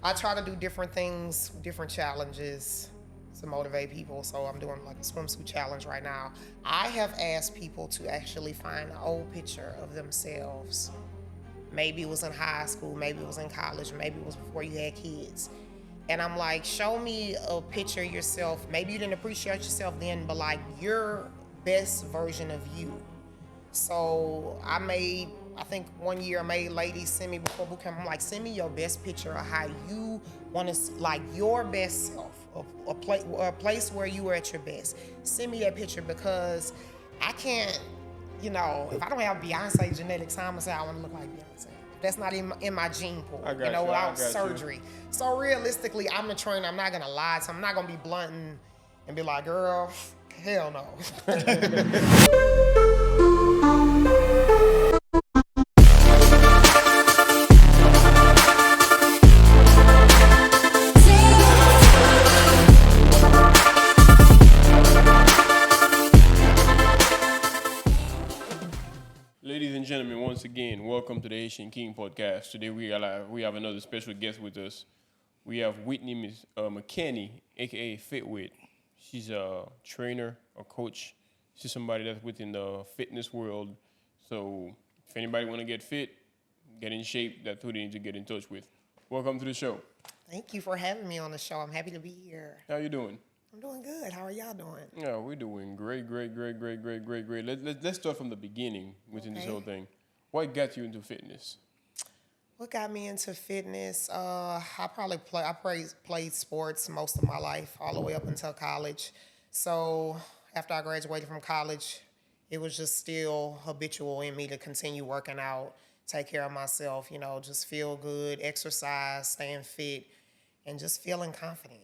I try to do different things, different challenges to motivate people. So I'm doing like a swimsuit challenge right now. I have asked people to actually find an old picture of themselves. Maybe it was in high school, maybe it was in college, maybe it was before you had kids. And I'm like, show me a picture of yourself. Maybe you didn't appreciate yourself then, but like your best version of you. So I think one year I made ladies send me before boot camp. I'm like, send me your best picture of how you want to, like your best self, a place where you were at your best. Send me that picture because I can't, if I don't have Beyonce genetics, I'm gonna say I want to look like Beyonce. That's not in my gene pool, without surgery. So realistically, I'm the trainer. I'm not gonna lie. So I'm not gonna be blunt and be like, girl, hell no. Ladies and gentlemen, once again, welcome to the Haitian Kings Podcast. Today we have another special guest with us. We have Whitney McKinnie, aka FITWHIT. She's a trainer, a coach. She's somebody that's within the fitness world. So if anybody want to get fit, get in shape, that's who they need to get in touch with. Welcome to the show. Thank you for having me on the show. I'm happy to be here. How you doing? I'm doing good. How are y'all doing? Yeah, we're doing great. Let's start from the beginning within this whole thing. What got you into fitness? What got me into fitness? I played sports most of my life, all the way up until college. So after I graduated from college, it was just still habitual in me to continue working out, take care of myself, just feel good, exercise, staying fit, and just feeling confident.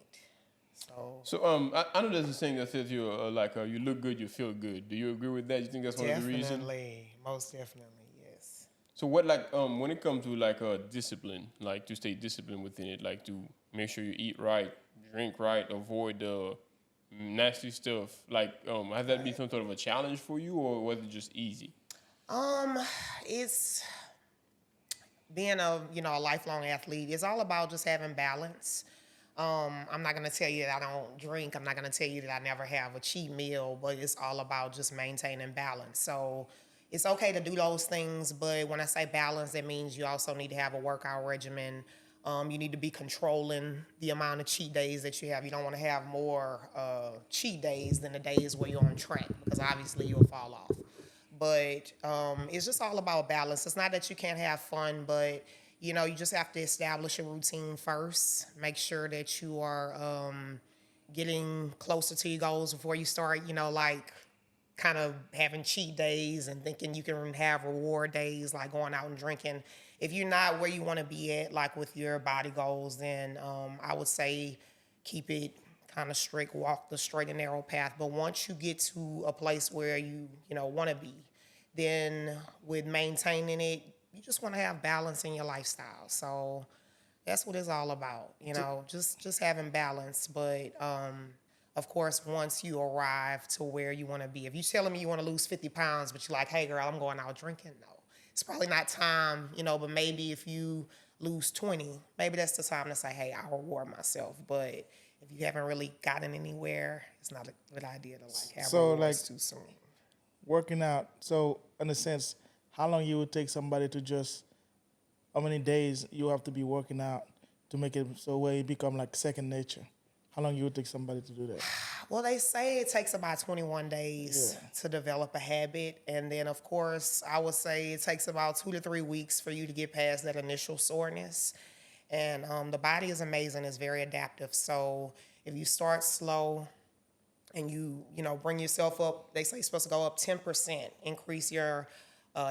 So I know there's a saying that says you look good, you feel good. Do you agree with that? You think that's one of the reasons? Definitely, most definitely, yes. So what when it comes to discipline, like to stay disciplined within it, like to make sure you eat right, drink right, avoid the nasty stuff. Has that been some sort of a challenge for you, or was it just easy? It's being a lifelong athlete. It's all about just having balance. I'm not going to tell you that I don't drink. I'm not going to tell you that I never have a cheat meal, but it's all about just maintaining balance. So it's okay to do those things, but when I say balance, that means you also need to have a workout regimen. You need to be controlling the amount of cheat days that you have. You don't want to have more cheat days than the days where you're on track, because obviously you'll fall off. But it's just all about balance. It's not that you can't have fun, but you just have to establish a routine first. Make sure that you are getting closer to your goals before you start, kind of having cheat days and thinking you can have reward days, like going out and drinking. If you're not where you want to be at, like with your body goals, then I would say keep it kind of strict, walk the straight and narrow path. But once you get to a place where you want to be, then with maintaining it, you just want to have balance in your lifestyle. So that's what it's all about, just having balance. But of course, once you arrive to where you want to be, if you're telling me you want to lose 50 pounds, but you're like, hey girl, I'm going out drinking, no. It's probably not time, but maybe if you lose 20, maybe that's the time to say, hey, I'll reward myself. But if you haven't really gotten anywhere, it's not a good idea to have rewards too soon. Working out, so in a sense, how long you would take somebody to how many days you have to be working out to make it so where it become like second nature? How long you would take somebody to do that? Well, they say it takes about 21 days to develop a habit. And then, of course, I would say it takes about 2 to 3 weeks for you to get past that initial soreness. And the body is amazing. It's very adaptive. So if you start slow and you bring yourself up, they say you're supposed to go up 10%, increase your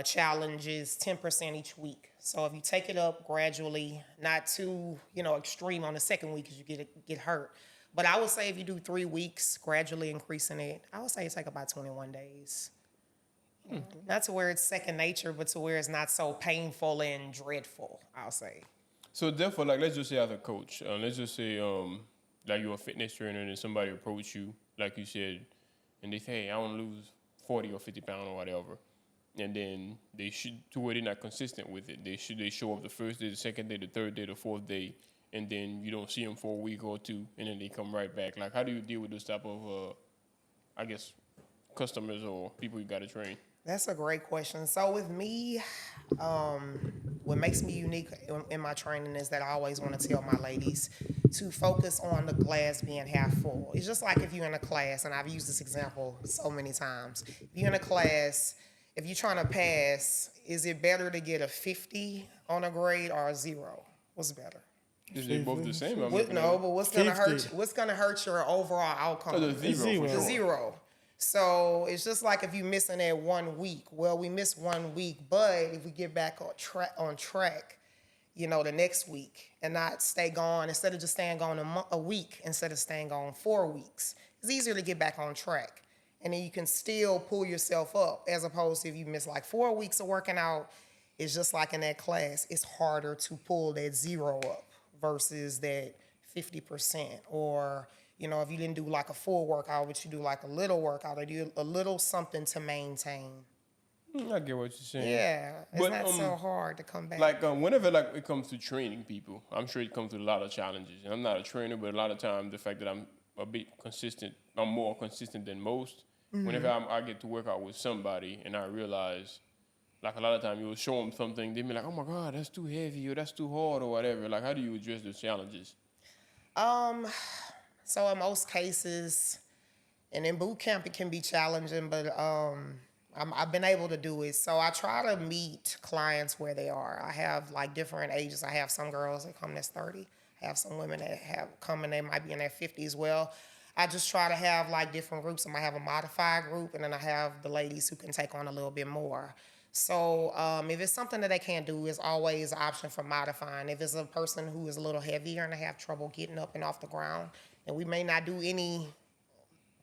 challenges 10% each week. So if you take it up gradually, not too extreme on the second week because you get hurt. But I would say if you do 3 weeks, gradually increasing it, I would say it take about 21 days. Not to where it's second nature, but to where it's not so painful and dreadful, I'll say. So therefore, let's just say as a coach, let's just say you're a fitness trainer and somebody approach you, like you said, and they say, hey, I want to lose 40 or 50 pounds or whatever. And then to where they're not consistent with it. They show up the first day, the second day, the third day, the fourth day, and then you don't see them for a week or two, and then they come right back? Like, how do you deal with those type of, I guess, customers or people you got to train? That's a great question. So with me, what makes me unique in my training is that I always want to tell my ladies to focus on the glass being half full. It's just like if you're in a class, and I've used this example so many times. If you're in a class, if you're trying to pass, is it better to get a 50 on a grade or a 0? What's better? Is they both the same? No, but what's gonna 50. hurt? What's gonna hurt your overall outcome? Oh, the zero. The 0. So it's just like if you're missing that 1 week. Well, we missed 1 week, but if we get back on track, the next week and not stay gone, instead of just staying gone a week, instead of staying gone 4 weeks, it's easier to get back on track. And then you can still pull yourself up, as opposed to if you miss like 4 weeks of working out, it's just like in that class, it's harder to pull that 0 up versus that 50%. Or if you didn't do like a full workout, but you do like a little workout or do a little something to maintain. I get what you're saying. Yeah, it's not so hard to come back. Like, whenever it comes to training people, I'm sure it comes with a lot of challenges. And I'm not a trainer, but a lot of times the fact that I'm a bit consistent, I'm more consistent than most. Mm-hmm. Whenever I get to work out with somebody and I realize, like a lot of times you'll show them something, they be like, oh my God, that's too heavy or that's too hard or whatever. Like, how do you address those challenges? So in most cases, and in boot camp it can be challenging, but I've been able to do it. So I try to meet clients where they are. I have like different ages. I have some girls that come that's 30. I have some women that have come and they might be in their 50s as well. I just try to have like different groups. I might have a modified group, and then I have the ladies who can take on a little bit more. So if it's something that they can't do, it's always an option for modifying. If it's a person who is a little heavier and they have trouble getting up and off the ground, and we may not do any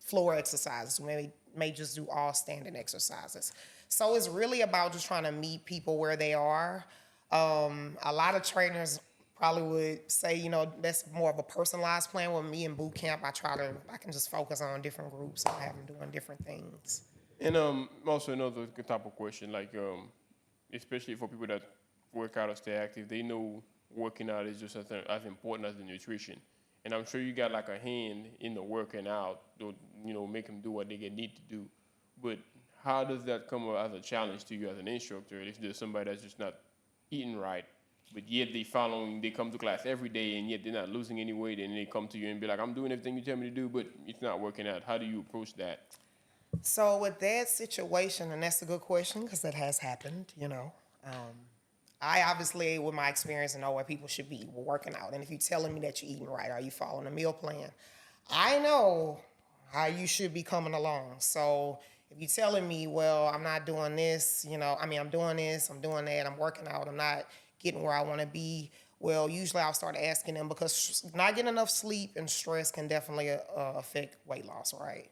floor exercises. We may just do all standing exercises. So it's really about just trying to meet people where they are. A lot of trainers probably would say, that's more of a personalized plan. With me in boot camp, I can just focus on different groups and have them doing different things. And also another type of question, like especially for people that work out or stay active, they know working out is just as important as the nutrition. And I'm sure you got like a hand in the working out, make them do what they need to do. But how does that come as a challenge to you as an instructor? If there's somebody that's just not eating right, but yet they come to class every day, and yet they're not losing any weight, and they come to you and be like, I'm doing everything you tell me to do, but it's not working out. How do you approach that? So with that situation, and that's a good question because that has happened, I obviously, with my experience, know where people should be working out. And if you're telling me that you're eating right, are you following a meal plan? I know how you should be coming along. So if you're telling me, well, I'm not doing this, I'm doing this, I'm doing that, I'm working out, I'm not getting where I want to be, well, usually I'll start asking them, because not getting enough sleep and stress can definitely affect weight loss, right?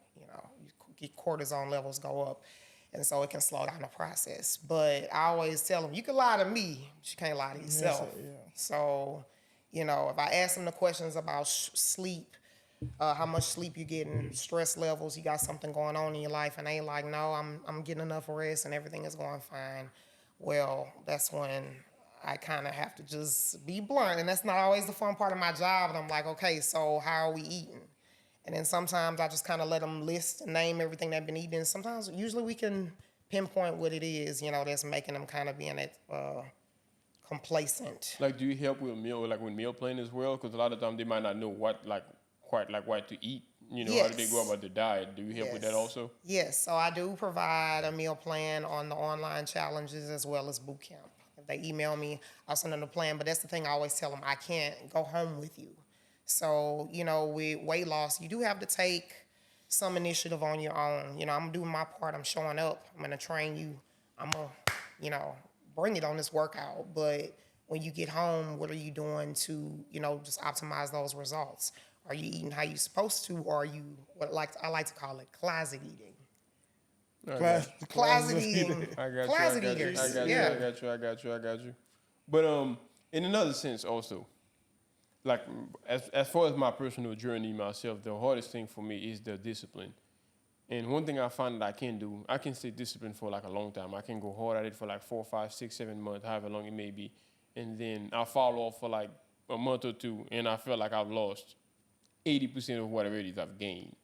Your cortisol levels go up. And so it can slow down the process. But I always tell them, you can lie to me, but you can't lie to yourself. Yes, yeah. So, if I ask them the questions about sleep, how much sleep you're getting, stress levels, you got something going on in your life, and they ain't like, no, I'm getting enough rest and everything is going fine. Well, that's when I kind of have to just be blunt. And that's not always the fun part of my job. And I'm like, okay, so how are we eating? And then sometimes I just kind of let them list and name everything they've been eating. Sometimes, usually we can pinpoint what it is, that's making them kind of being complacent. Like, do you help with meal plan as well? Because a lot of times they might not know what to eat. Yes. How do they go about their diet? Do you help with that also? Yes. So I do provide a meal plan on the online challenges as well as boot camp. If they email me, I'll send them the plan. But that's the thing I always tell them, I can't go home with you. So, with weight loss, you do have to take some initiative on your own. I'm doing my part. I'm showing up. I'm going to train you. I'm going to, bring it on this workout. But when you get home, what are you doing to, just optimize those results? Are you eating how you're supposed to, or are you I like to call it closet eating? Closet eating. I got closet you. eaters. I got you. But in another sense also, like as far as my personal journey myself, the hardest thing for me is the discipline. And one thing I find that I can stay disciplined for like a long time. I can go hard at it for like 4, 5, 6, 7 months, however long it may be. And then I'll fall off for like a month or two, and I feel like I've lost 80% of whatever it is I've gained.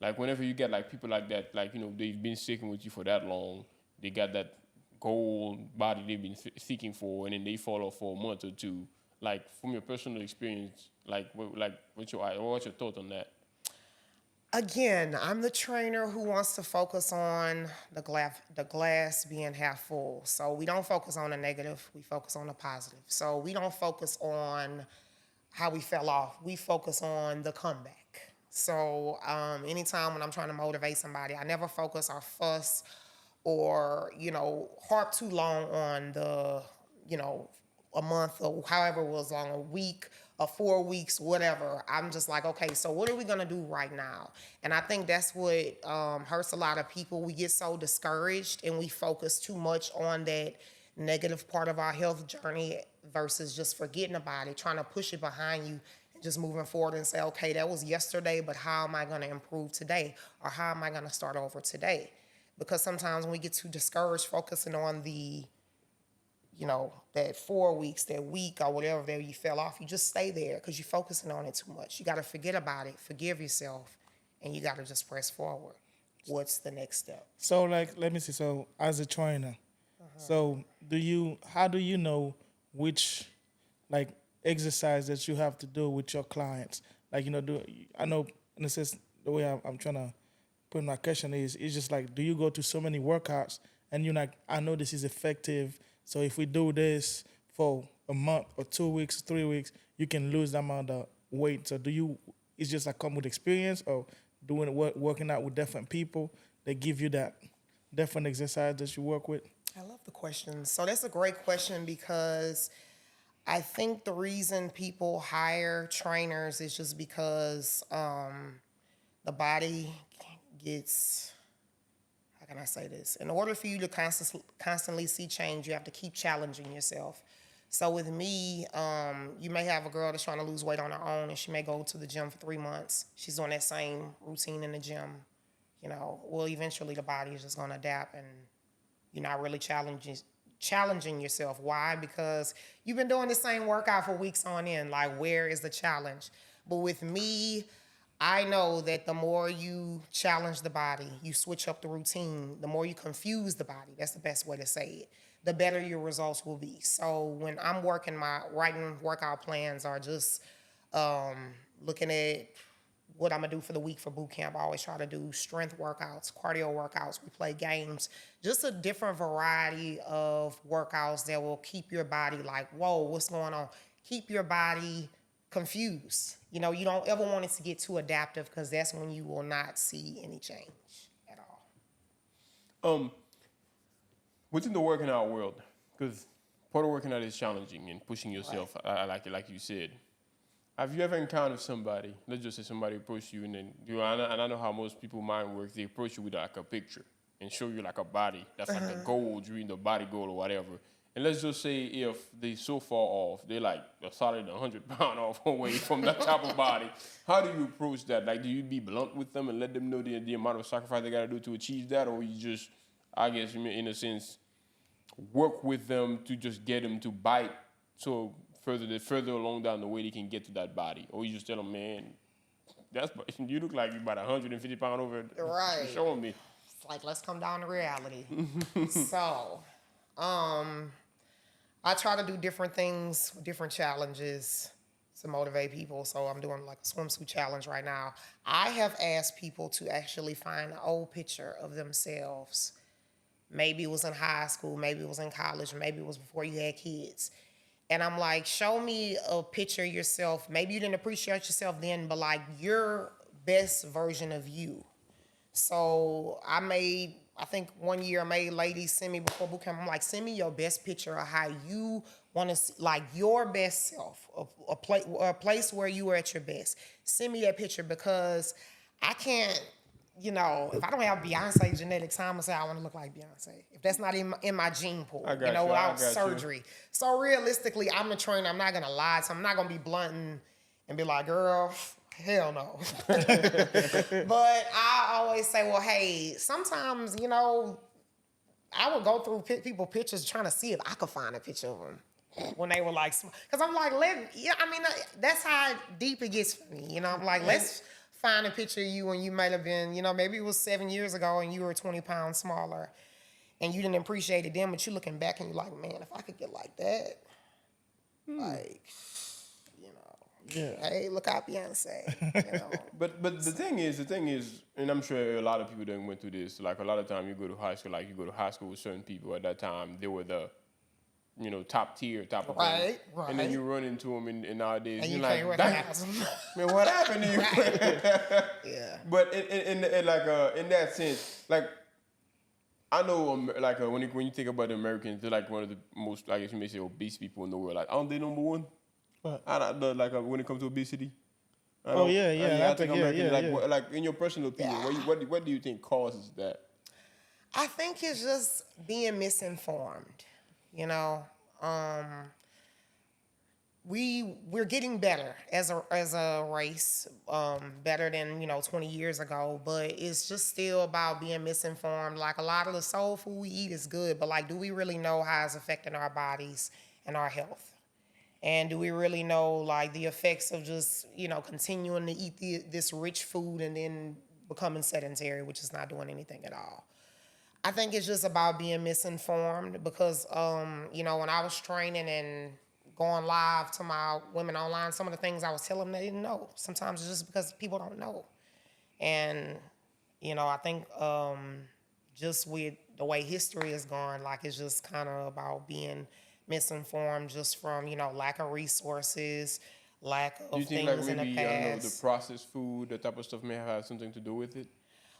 Like whenever you get like people like that, like, you know, they've been sticking with you for that long, they got that goal body they've been seeking for, and then they fall off for a month or two. Like from your personal experience, what's your thoughts on that? Again, I'm the trainer who wants to focus on the glass being half full. So we don't focus on the negative, we focus on the positive. So we don't focus on how we fell off, we focus on the comeback. So anytime when I'm trying to motivate somebody, I never focus or fuss or, harp too long on the, a month or however it was long, a week or 4 weeks, whatever. I'm just like, okay, so what are we going to do right now? And I think that's what hurts a lot of people. We get so discouraged and we focus too much on that negative part of our health journey versus just forgetting about it, trying to push it behind you and just moving forward and say, okay, that was yesterday, but how am I going to improve today? Or how am I going to start over today? Because sometimes when we get too discouraged focusing on the that 4 weeks, that week or whatever that you fell off, you just stay there because you're focusing on it too much. You got to forget about it, forgive yourself, and you got to just press forward. What's the next step? So, let me see. So, as a trainer, so how do you know which, exercise that you have to do with your clients? I know, in a sense, the way I'm trying to put my question is, it's just do you go to so many workouts and you're like, I know this is effective, so if we do this for a month or 2 weeks, 3 weeks, you can lose that amount of weight. So it's just come with experience or working out with different people, they give you that different exercise that you work with? I love the question. So that's a great question because I think the reason people hire trainers is just because the body gets, how can I say this? In order for you to constantly see change, you have to keep challenging yourself. So with me, you may have a girl that's trying to lose weight on her own and she may go to the gym for 3 months. She's doing that same routine in the gym. Well, eventually the body is just going to adapt and you're not really challenging yourself. Why? Because you've been doing the same workout for weeks on end. Where is the challenge? But with me, I know that the more you challenge the body, you switch up the routine, the more you confuse the body, that's the best way to say it, the better your results will be. So when I'm writing workout plans or just looking at what I'm going to do for the week for boot camp, I always try to do strength workouts, cardio workouts. We play games, just a different variety of workouts that will keep your body whoa, what's going on? Keep your body confused. You don't ever want it to get too adaptive because that's when you will not see any change at all. Within the working out world, because part of working out is challenging and pushing yourself, right. Like you said. Have you ever encountered somebody, let's just say somebody approached you and then, and I know how most people mind works, they approach you with a picture and show you a body that's a goal, during the body goal or whatever. And let's just say if they so far off, they're a solid 100 pound off away from that type of body. How do you approach that? Do you be blunt with them and let them know the amount of sacrifice they got to do to achieve that? Or you just, I guess, in a sense, work with them to just get them to bite so further along down the way they can get to that body? Or you just tell them, man, you look like you're about 150 pounds over. Right. Showing me. It's let's come down to reality. So, I try to do different things, different challenges to motivate people. So I'm doing a swimsuit challenge right now. I have asked people to actually find an old picture of themselves. Maybe it was in high school, maybe it was in college, maybe it was before you had kids. And I'm show me a picture of yourself. Maybe you didn't appreciate yourself then, but your best version of you. So I think one year I made ladies send me before boot camp. I'm send me your best picture of how you want to see, your best self, a place where you were at your best. Send me that picture because I can't, if I don't have Beyonce genetics, I'm going to say I want to look like Beyonce. If that's not in my gene pool, without surgery. So realistically, I'm the trainer. I'm not going to lie. So I'm not going to be blunt and be like, girl, hell no. But I always say, well, hey, sometimes, I would go through people pictures trying to see if I could find a picture of them. when they were like, because I'm like, that's how deep it gets for me. You know, I'm like, let's find a picture of you when you might have been, maybe it was 7 years ago and you were 20 pounds smaller and you didn't appreciate it then, but you're looking back and you're like, man, if I could get like that, like, hey, look out Beyonce, But the thing is, and I'm sure a lot of people that went through this. Like a lot of time, you go to high school. Like you go to high school with certain people at that time, they were the, top tier, top of thing. Right. And then you run into them, and nowadays and you're you like, can't recognize them. man, what happened to you? Yeah. But in that sense, like I know, when you think about the Americans, they're like one of the most, I guess you may say, obese people in the world. Like, aren't they number one? What? When it comes to obesity. I think Like in your personal opinion, what do you think causes that? I think it's just being misinformed. We're getting better as a race, better than 20 years ago. But it's just still about being misinformed. Like a lot of the soul food we eat is good, but like, do we really know how it's affecting our bodies and our health? And do we really know like the effects of just continuing to eat this rich food and then becoming sedentary, which is not doing anything at all? I think it's just about being misinformed because, when I was training and going live to my women online, some of the things I was telling them they didn't know. Sometimes it's just because people don't know. And, I think just with the way history is going, like it's just kind of about being misinformed just from, lack of resources, lack of things in the past. Do you think like maybe, the processed food, that type of stuff may have something to do with it?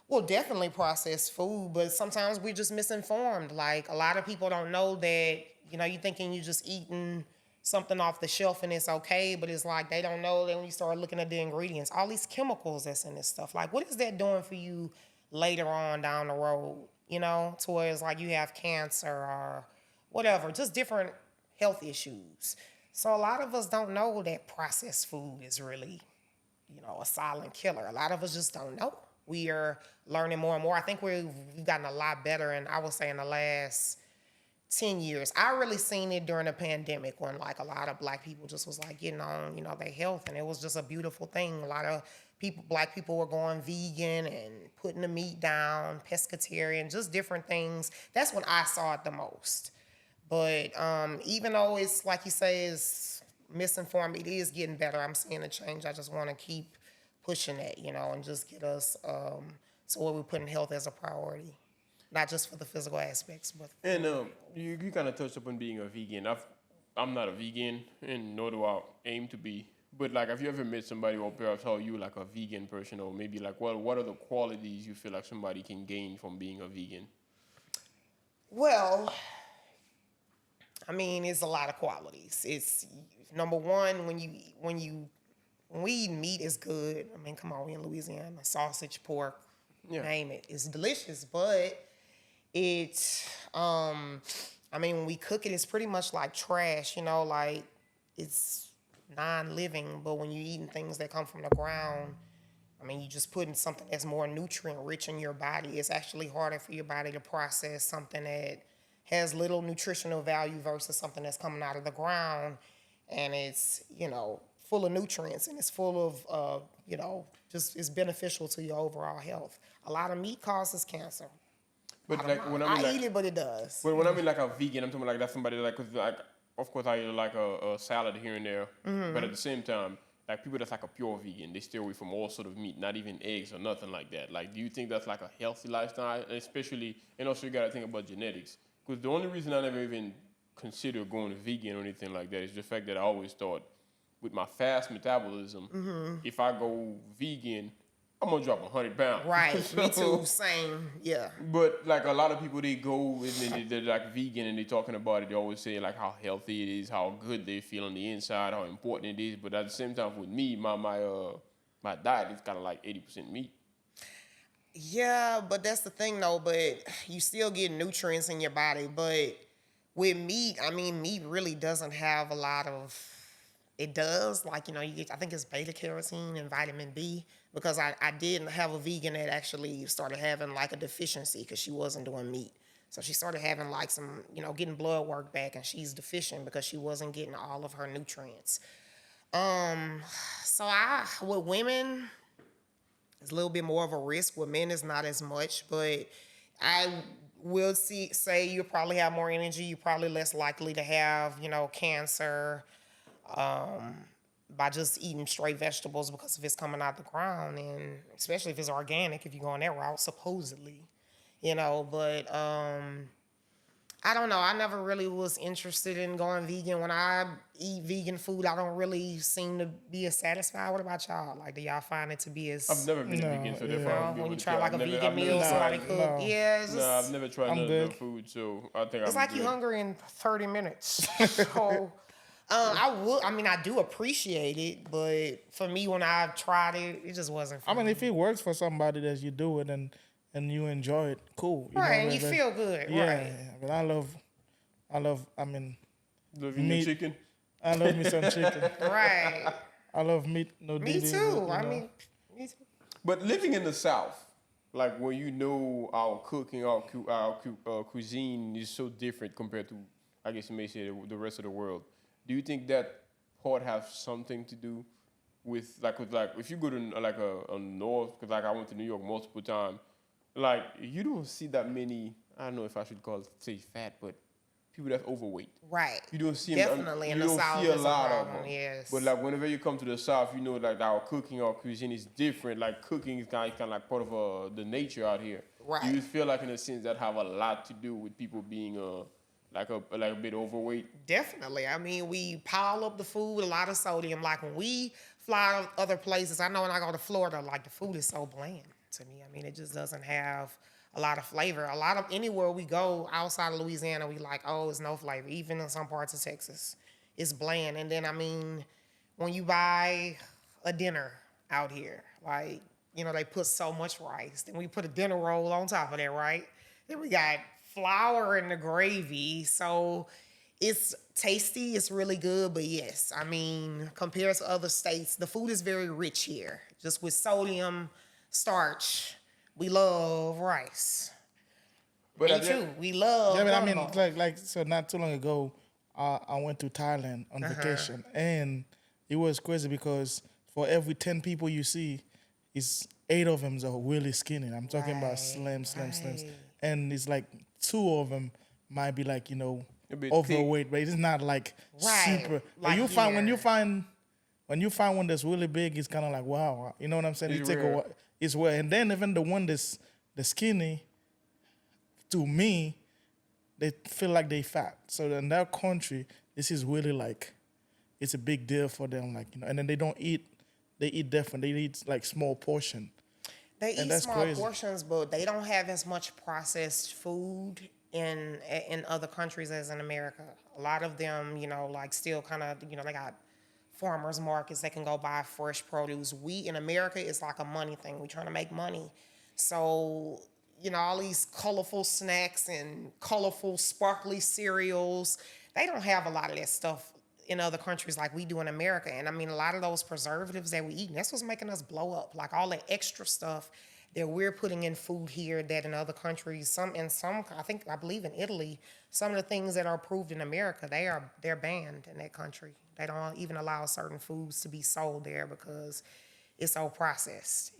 Well, definitely processed food, but sometimes we're just misinformed. Like a lot of people don't know that, you thinking you're just eating something off the shelf and it's okay, but it's like they don't know that when you start looking at the ingredients, all these chemicals that's in this stuff. Like what is that doing for you later on down the road, to where it's like you have cancer or whatever, just different health issues. So a lot of us don't know that processed food is really, a silent killer. A lot of us just don't know. We are learning more and more. I think we've gotten a lot better, and I would say in the last 10 years. I really seen it during the pandemic when like a lot of black people just was like getting on, their health, and it was just a beautiful thing. A lot of black people were going vegan and putting the meat down, pescatarian, just different things. That's when I saw it the most. But even though it's like you say, is misinformed, it is getting better. I'm seeing a change. I just want to keep pushing that, and just get us so where we're putting health as a priority, not just for the physical aspects, but. And you kind of touched upon being a vegan. I'm not a vegan, and nor do I aim to be. But like, have you ever met somebody or perhaps how you like a vegan person, or maybe like what are the qualities you feel like somebody can gain from being a vegan? Well, I mean, it's a lot of qualities. It's number one, when we eat meat, is good. I mean, come on, we in Louisiana, sausage, pork, name it. It's delicious, but it's, when we cook it, it's pretty much like trash, like it's non-living. But when you're eating things that come from the ground, you're just putting something that's more nutrient rich in your body. It's actually harder for your body to process something that has little nutritional value versus something that's coming out of the ground and it's, full of nutrients and it's full of, just it's beneficial to your overall health. A lot of meat causes cancer. But I eat it, but it does. But when I mean like a vegan, I'm talking like that's somebody like, 'cause like, of course I eat like a salad here and there, but at the same time, like people that's like a pure vegan, they stay away from all sort of meat, not even eggs or nothing like that. Like, do you think that's like a healthy lifestyle? Especially, and also you got to think about genetics. Because the only reason I never even considered going vegan or anything like that is the fact that I always thought with my fast metabolism, if I go vegan, I'm going to drop 100 pounds. Right, me too, same, yeah. But like a lot of people, they go and they're like vegan and they're talking about it. They always say like how healthy it is, how good they feel on the inside, how important it is. But at the same time, with me, my diet is kind of like 80% meat. Yeah, but that's the thing though. But you still get nutrients in your body. But with meat, meat really doesn't have a lot of. It does, like, you get, I think it's beta carotene and vitamin B, because I did have a vegan that actually started having like a deficiency because she wasn't doing meat. So she started having like some, getting blood work back, and she's deficient because she wasn't getting all of her nutrients. So with women, it's a little bit more of a risk. With men, it's not as much, but I will say you probably have more energy. You're probably less likely to have, cancer, by just eating straight vegetables, because if it's coming out the ground, and especially if it's organic, if you go on that route, supposedly, but I don't know. I never really was interested in going vegan. When I eat vegan food, I don't really seem to be as satisfied. What about y'all? Like, do y'all find it to be as... I've never been vegan, so therefore I'm good when you with try it. like a vegan meal, never somebody tried- cook. No. Yeah, it's No, just... I've never tried I'm none good. of the food, so I think It's I'm like good. you're hungry in 30 minutes. So, I do appreciate it, but for me, when I tried it, it just wasn't for I mean, me. if it works for somebody that you do it and you enjoy it, cool. You know, Right, and you but- feel good, Yeah, right. but I love. I mean, The vegan meat. chicken. I love me some chicken. Right. I love meat. No Me diddy, too. but, Me too. But living in the South, like when our cooking, our cuisine is so different compared to, I guess you may say, the rest of the world. Do you think that part has something to do with if you go to like a north, because like I went to New York multiple times, like you don't see that many. I don't know if I should say fat, but people that's overweight. Right. You don't see Definitely them. in You the don't South see a is a lot of problem, them. yes. But like whenever you come to the South, like our cooking, our cuisine is different. Like cooking is kind of like part of the nature out here. Right. Do you feel like in a sense that have a lot to do with people being like a bit overweight? Definitely. I mean, we pile up the food with a lot of sodium. Like when we fly to other places, I know when I go to Florida, like the food is so bland to me. I mean, it just doesn't have a lot of flavor. Anywhere we go outside of Louisiana, we like, oh, it's no flavor. Even in some parts of Texas, it's bland. And then, I mean, when you buy a dinner out here, like, they put so much rice. Then we put a dinner roll on top of that, right? Then we got flour in the gravy. So it's tasty. It's really good. But yes, I mean, compared to other states, the food is very rich here. Just with sodium, starch. We love rice. But Me too. We love Yeah, but I mean, gumbo. so not too long ago, I went to Thailand on Uh-huh. vacation, and it was crazy because for every 10 people you see, it's 8 of them are really skinny. I'm talking about slims, right. and it's like 2 of them might be like A bit overweight, but it's not like Right. super. But Like you find when here. you find one that's really big, it's kind of like wow, you know what I'm saying? It's It take rare. a while. It's rare, and then even the one that's the skinny, to me, they feel like they fat. So in that country, this is really like, it's a big deal for them. Like and then they don't eat. They eat different. They eat like small portion. They And eat that's small crazy. portions, but they don't have as much processed food in other countries as in America. A lot of them, like still kind of, they got farmers markets. They can go buy fresh produce. We in America, it's like a money thing. We're trying to make money. So, all these colorful snacks and colorful sparkly cereals, they don't have a lot of that stuff in other countries like we do in America. And I mean, a lot of those preservatives that we eat, that's what's making us blow up. Like all the extra stuff that we're putting in food here that in other countries, I believe in Italy, some of the things that are approved in America, they're banned in that country. They don't even allow certain foods to be sold there because it's so processed,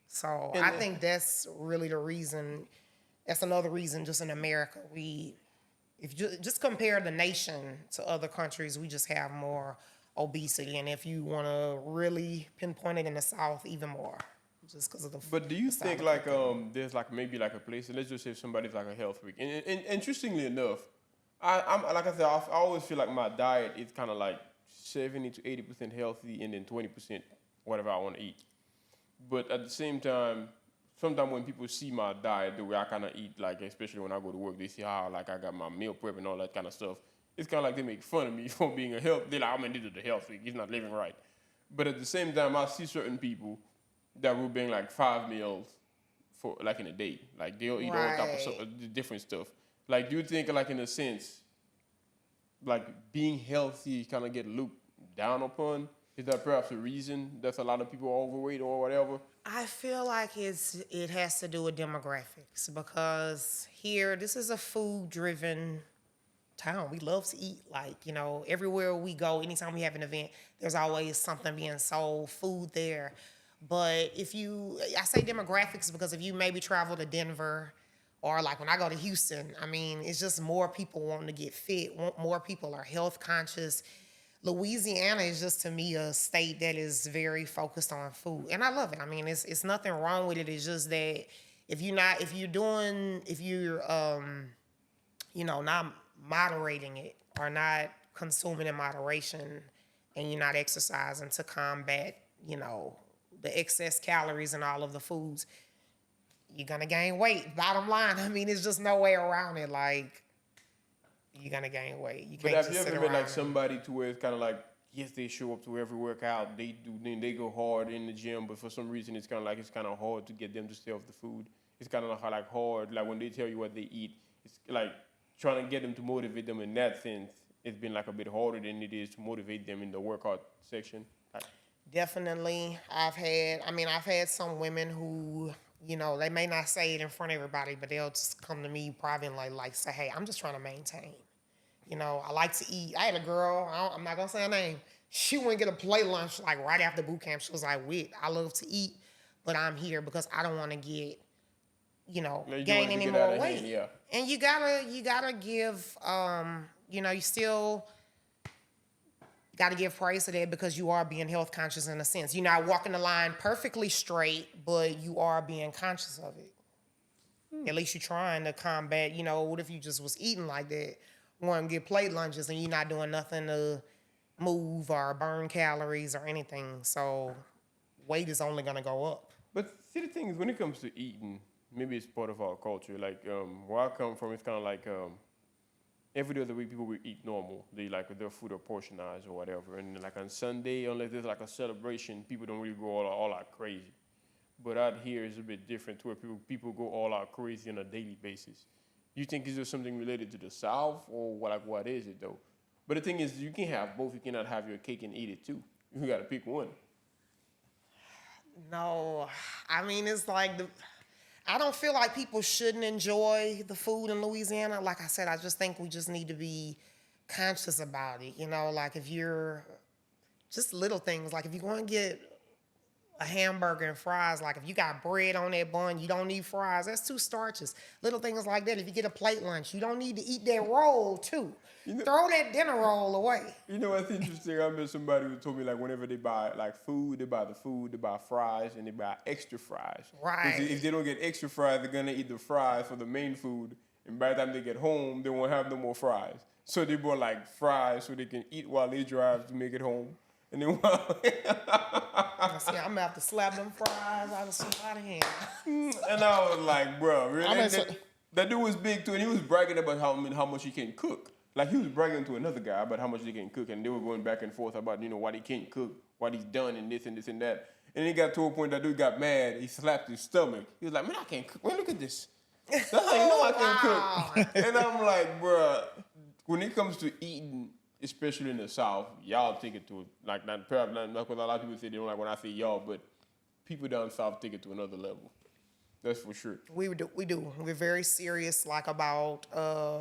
So I think that's really the reason. That's another reason just in America, if you just compare the nation to other countries, we just have more obesity. And if you want to really pinpoint it in the South, even more, just because of the. But do you style think of like cooking. there's like maybe like a place? Let's just say if somebody's like a health freak, and interestingly enough, I'm like I said, I always feel like my diet is kind of like 70 to 80% healthy, and then 20% whatever I want to eat. But at the same time, sometimes when people see my diet, the way I kind of eat, like especially when I go to work, they see how like I got my meal prep and all that kind of stuff. It's kind of like they make fun of me for being a health. They're like, this is the health freak. He's not living right. But at the same time, I see certain people that will bring like 5 meals for like in a day. Like they'll eat all type of stuff, different stuff. Like, do you think like in a sense, like being healthy kind of get looked down upon? Is that perhaps a reason that a lot of people are overweight or whatever? I feel like it has to do with demographics because here this is a food driven town. We love to eat. Like, everywhere we go, anytime we have an event, there's always something being sold, food there. But I say demographics because if you maybe travel to Denver or like when I go to Houston, I mean, it's just more people wanting to get fit. More people are health conscious. Louisiana is just to me a state that is very focused on food, and I love it. I mean, it's nothing wrong with it. It's just that if you're not moderating it or not consuming in moderation, and you're not exercising to combat, the excess calories and all of the foods, you're gonna gain weight. Bottom line, I mean, it's just no way around it. Like, you're gonna gain weight. You But can't have just you sit ever been like around. somebody to where it's kind of like, yes, they show up to every workout, they do, then they go hard in the gym, but for some reason it's kind of hard to get them to stay off the food. It's kind of like hard, like when they tell you what they eat, it's like trying to get them to motivate them in that sense. It's been like a bit harder than it is to motivate them in the workout section. Like, Definitely. I've had some women who, they may not say it in front of everybody, but they'll just come to me privately and like say, hey, I'm just trying to maintain. I like to eat. I had a girl, I'm not going to say her name. She went get a plate lunch like right after boot camp. She was like, Whit, I love to eat, but I'm here because I don't want to get, gain any more weight. Hand, yeah. And you gotta give, you still got to give praise to that because you are being health conscious in a sense. You're not walking the line perfectly straight, but you are being conscious of it. At least you're trying to combat, what if you just was eating like that? Want to get plate lunches and you're not doing nothing to move or burn calories or anything. So weight is only going to go up. But see, the thing is, when it comes to eating, maybe it's part of our culture. Like, where I come from, it's kind of like every other week people will eat normal. They like their food are portionized or whatever. And like on Sunday, unless there's like a celebration, people don't really go all out crazy. But out here it's a bit different to where people go all out crazy on a daily basis. You think is there something related to the South or what is it though? But the thing is, you can have both. You cannot have your cake and eat it too. You got to pick one. No, I mean, it's like I don't feel like people shouldn't enjoy the food in Louisiana. Like I said, I just think we just need to be conscious about it. Like if you're just little things, like if you're going to get a hamburger and fries, like if you got bread on that bun, you don't need fries. That's too starches. Little things like that. If you get a plate lunch, you don't need to eat that roll too. Throw that dinner roll away. You know what's interesting? I met somebody who told me like whenever they buy like food, they buy fries, and they buy extra fries. Right. If they don't get extra fries, they're gonna eat the fries for the main food, and by the time they get home, they won't have no more fries. So they bought like fries so they can eat while they drive to make it home. And then See, I'm about to slap them fries out of somebody's hand. And I was like, bro, really? That dude was big too, and he was bragging about how much he can cook. Like he was bragging to another guy about how much he can cook, and they were going back and forth about what he can't cook, what he's done, and this and this and that. And it got to a point that dude got mad. He slapped his stomach. He was like, man, I can't cook. Man, look at this. That's how you know I can't cook. And I'm like, bro, when it comes to eating, especially in the South, y'all take it to like not because a lot of people say they don't like when I say y'all, but people down South take it to another level. That's for sure. We do. We're very serious, like about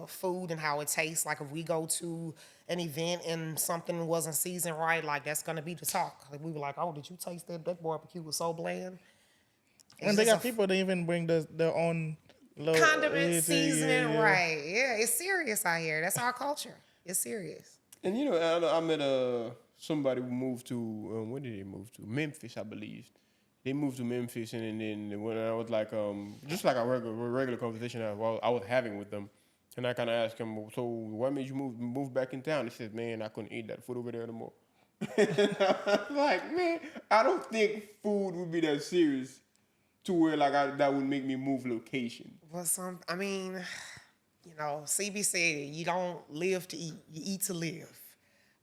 food and how it tastes. Like if we go to an event and something wasn't seasoned right, like that's gonna be the talk. Like we were like, oh, did you taste that? That barbecue was so bland. And they got people that even bring their own little condiment seasoning, right? Yeah, it's serious out here. That's our culture. It's serious. And I met somebody who moved to where did they move to? Memphis, I believe. They moved to Memphis, and then when I was like, just like a regular conversation I was having with them, and I kind of asked him, so what made you move back in town? He said, man, I couldn't eat that food over there anymore. And I was like, man, I don't think food would be that serious to where like that would make me move location. Well, CB said you don't live to eat, you eat to live.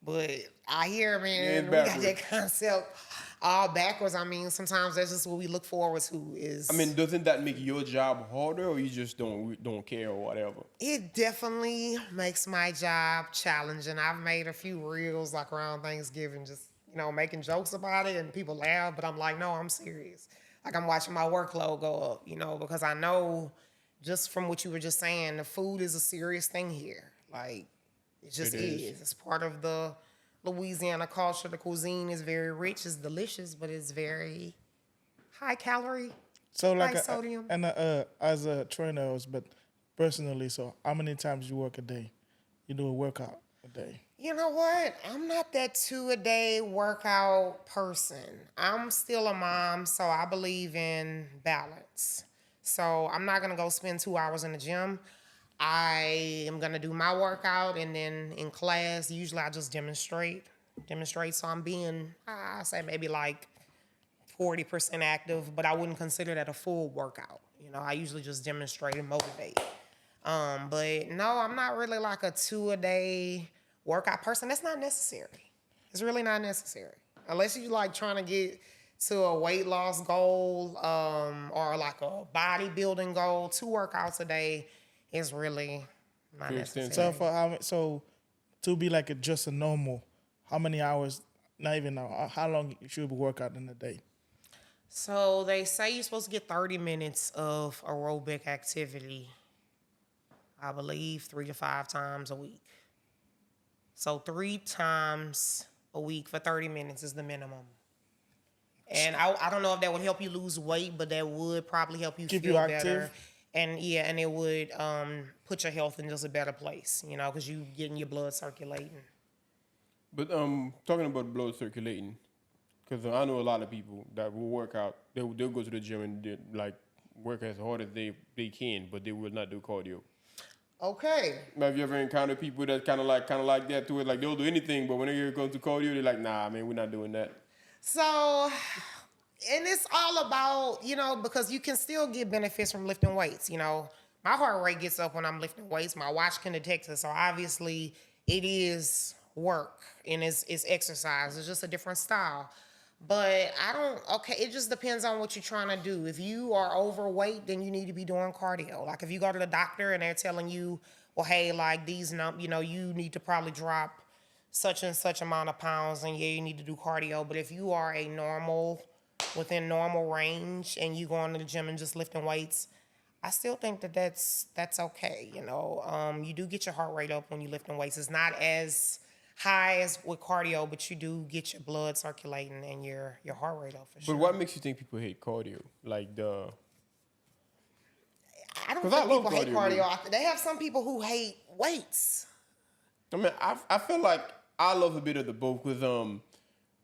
But I hear, man, we got that concept all backwards. I mean, sometimes that's just what we look forward to is... I mean, doesn't that make your job harder, or you just don't care or whatever? It definitely makes my job challenging. I've made a few reels like around Thanksgiving, just, making jokes about it and people laugh, but I'm like, no, I'm serious. Like I'm watching my workload go up, because I know just from what you were just saying, the food is a serious thing here. Like it just It is. is. It's part of the Louisiana culture. The cuisine is very rich, it's delicious, but it's very high calorie, So high like, sodium. and as a trainer, but personally, so how many times you work a day? You do a workout a day. You know what? I'm not that 2-a-day workout person. I'm still a mom, so I believe in balance. So I'm not gonna go spend 2 hours in the gym. I am gonna do my workout, and then in class, usually I just demonstrate. So I'm being, I say maybe like 40% active, but I wouldn't consider that a full workout. I usually just demonstrate and motivate. But no, I'm not really like a 2-a-day workout person. That's not necessary. It's really not necessary. Unless you like trying to get to a weight loss goal, or like a bodybuilding goal, 2 workouts a day is really not Very necessary. extensive. So for so to be like just a normal, how many hours? Not even now. How long you should work out in a day? So they say you're supposed to get 30 minutes of aerobic activity, I believe 3 to 5 times a week. So 3 times a week for 30 minutes is the minimum. And I don't know if that would help you lose weight, but that would probably help you Keep feel you better. active. And it would put your health in just a better place, because you getting your blood circulating. But talking about blood circulating, because I know a lot of people that will work out. They'll go to the gym and like work as hard as they can, but they will not do cardio. Okay. Have you ever encountered people that kind of like that to it? Like they'll do anything, but when they go to cardio, they're like, nah, man, we're not doing that. So, and it's all about, because you can still get benefits from lifting weights. My heart rate gets up when I'm lifting weights. My watch can detect it. So obviously it is work and it's exercise. It's just a different style. But it just depends on what you're trying to do. If you are overweight, then you need to be doing cardio. Like if you go to the doctor and they're telling you, well, hey, like these, you need to probably drop such and such amount of pounds, and you need to do cardio. But if you are within normal range, and you going to the gym and just lifting weights, I still think that's okay. You do get your heart rate up when you're lifting weights. It's not as high as with cardio, but you do get your blood circulating and your heart rate up for sure. But what makes you think people hate cardio? Like I don't 'cause think I love people hate cardio, cardio. They have some people who hate weights. I mean, I feel like I love a bit of the both because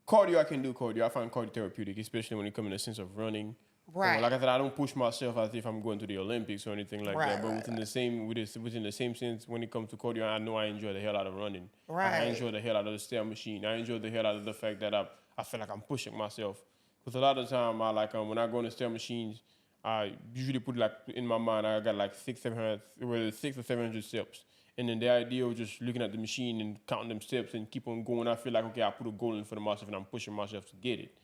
cardio, I can do cardio. I find cardio therapeutic, especially when it comes in the sense of running. Right. Like I said, I don't push myself as if I'm going to the Olympics or anything like Right, that. But right, within the same sense, when it comes to cardio, I know I enjoy the hell out of running. Right. I enjoy the hell out of the stair machine. I enjoy the hell out of the fact that I feel like I'm pushing myself. Because a lot of the time, I like when I go on the stair machines, I usually put like in my mind, I got like 600 or 700 steps. And then the idea of just looking at the machine and counting them steps and keep on going, I feel like, okay, I put a goal in for myself and I'm pushing myself to get it.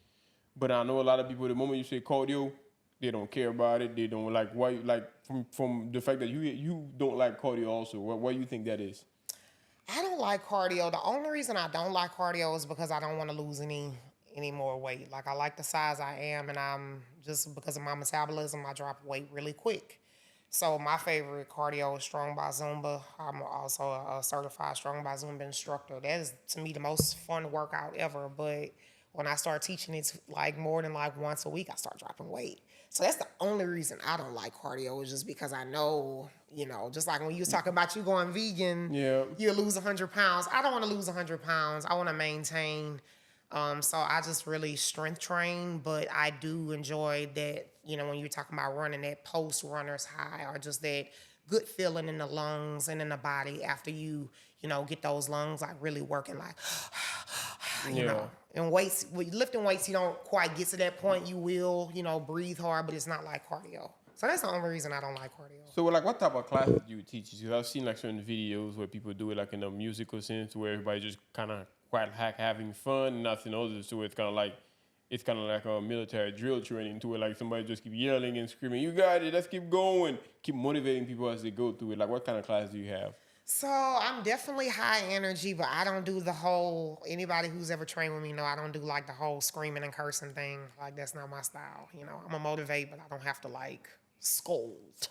But I know a lot of people, the moment you say cardio, they don't care about it. They don't like why, like from the fact that you don't like cardio also. Why do you think that is? I don't like cardio. The only reason I don't like cardio is because I don't want to lose any more weight. Like I like the size I am, and I'm just because of my metabolism, I drop weight really quick. So my favorite cardio is Strong by Zumba. I'm also a certified Strong by Zumba instructor. That is to me the most fun workout ever. But when I start teaching it like more than like once a week, I start dropping weight. So that's the only reason I don't like cardio is just because I know, just like when you was talking about you going vegan, Yeah. you'll lose 100 pounds. I don't want to lose 100 pounds. I want to maintain. So I just really strength train, but I do enjoy that, when you're talking about running, that post-runner's high or just that good feeling in the lungs and in the body after you, get those lungs like really working like, you know. And weights, with lifting weights, you don't quite get to that point. You will, breathe hard, but it's not like cardio. So that's the only reason I don't like cardio. So like what type of classes do you teach? Because I've seen like certain videos where people do it like in a musical sense where everybody just kind of quite having fun and nothing else. So it's kind of like a military drill training to it. Like somebody just keep yelling and screaming, "You got it! Let's keep going!" Keep motivating people as they go through it. Like what kind of class do you have? So I'm definitely high energy, but I don't do the whole. Anybody who's ever trained with me know I don't do like the whole screaming and cursing thing. Like that's not my style. I'm a motivate, but I don't have to like scold.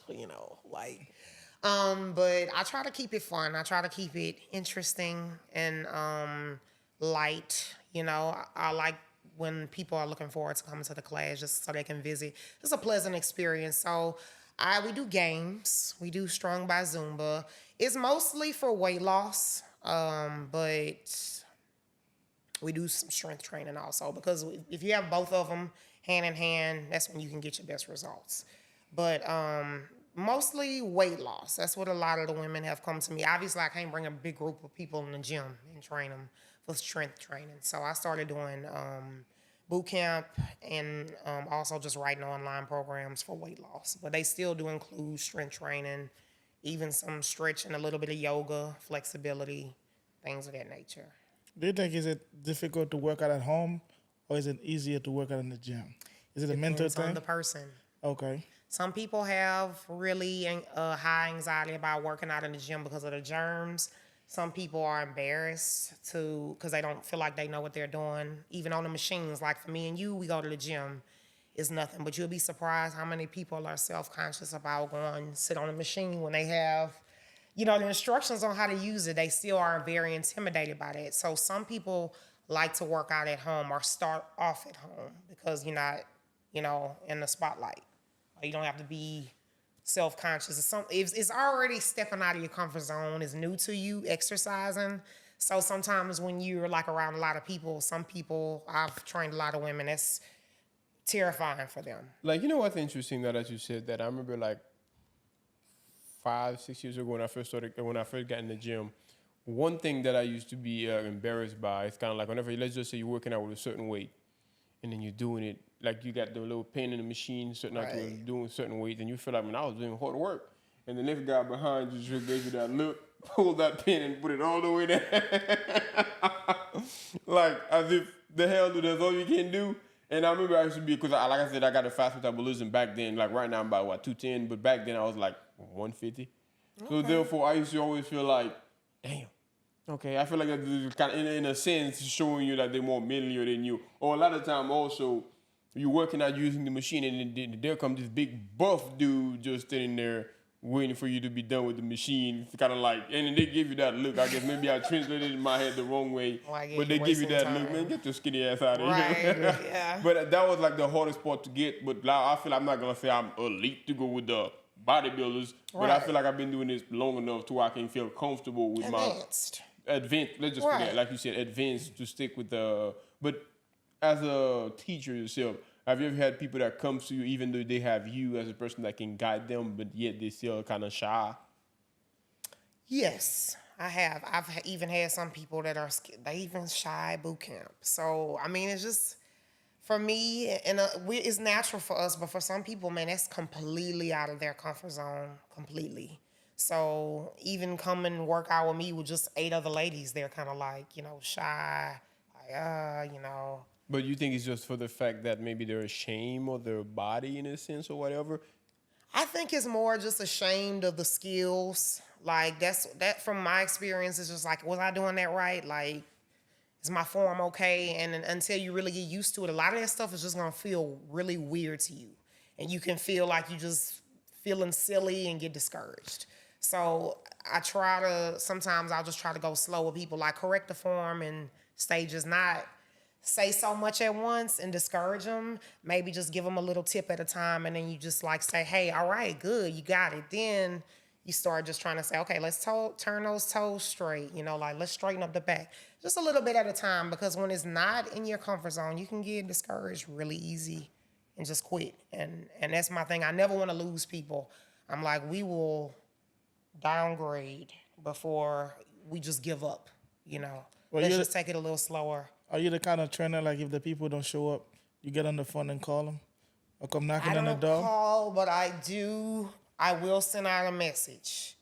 Like. But I try to keep it fun. I try to keep it interesting and light. I like when people are looking forward to coming to the class just so they can visit. It's a pleasant experience. So we do games. We do Strong by Zumba. It's mostly for weight loss, but we do some strength training also because if you have both of them hand in hand, that's when you can get your best results. But mostly weight loss. That's what a lot of the women have come to me. Obviously, I can't bring a big group of people in the gym and train them for strength training. So I started doing boot camp and also just writing online programs for weight loss. But they still do include strength training, even some stretching, a little bit of yoga, flexibility, things of that nature. Do you think is it difficult to work out at home, or is it easier to work out in the gym? Is it a mental Depends on thing? the person. Okay. Some people have really high anxiety about working out in the gym because of the germs. Some people are embarrassed because they don't feel like they know what they're doing. Even on the machines, like for me and you, we go to the gym. It's nothing, but you'll be surprised how many people are self-conscious about going and sit on a machine when they have, the instructions on how to use it. They still are very intimidated by that. So some people like to work out at home or start off at home because you're not, in the spotlight. You don't have to be self-conscious. It's already stepping out of your comfort zone. It's new to you, exercising. So sometimes when you're like around a lot of people, some people, I've trained a lot of women, that's terrifying for them. Like, what's interesting now that you said that? I remember like 5-6 years ago when I first got in the gym, one thing that I used to be embarrassed by is kind of like whenever, let's just say you're working out with a certain weight and then you're doing it, like you got the little pin in the machine, doing certain weight, and you feel like, man, I was doing hard work. And the next guy behind you just gave you that look, pulled that pin and put it all the way there. Like, as if the hell, dude, that's all you can do. And I remember I used to be, because like I said, I got a fast metabolism back then. Like right now I'm about, 210, but back then I was like 150. Okay. So therefore I used to always feel like, damn. Okay, I feel like that's kind of, in a sense, showing you that they're more manlier than you. Or a lot of time also, you're working out using the machine, and then there comes this big buff dude just sitting there waiting for you to be done with the machine. It's kind of like, and then they give you that look. I guess maybe I translated it in my head the wrong way, but they give you that look, man, get your skinny ass out of here. Right, yeah. But that was like the hardest part to get. But I feel I'm not going to say I'm elite to go with the bodybuilders, but I feel like I've been doing this long enough to where I can feel comfortable with Advanced. Advanced, let's just forget, like you said, advanced to stick with the. But as a teacher yourself, have you ever had people that come to you even though they have you as a person that can guide them, but yet they still kind of shy? Yes, I have. I've even had some people that they even shy at boot camp. So I mean, it's just for me, it's natural for us, but for some people, man, that's completely out of their comfort zone, completely. So even come and work out with me with just 8 other ladies, they're kind of like, shy, like, But you think it's just for the fact that maybe they're ashamed of their body in a sense or whatever? I think it's more just ashamed of the skills. Like that from my experience, it's just like, was I doing that right? Like, is my form okay? And until you really get used to it, a lot of that stuff is just gonna feel really weird to you. And you can feel like you just feeling silly and get discouraged. So sometimes I'll just try to go slow with people, like correct the form and stages, not say so much at once and discourage them. Maybe just give them a little tip at a time, and then you just like say, hey, all right, good, you got it. Then you start just trying to say, okay, let's turn those toes straight, like let's straighten up the back. Just a little bit at a time, because when it's not in your comfort zone, you can get discouraged really easy and just quit. And that's my thing. I never want to lose people. I'm like, we will downgrade before we just give up, Well, let's just take it a little slower. Are you the kind of trainer, like if the people don't show up, you get on the phone and call them? Or come knocking on the door? I don't call, but I will send out a message.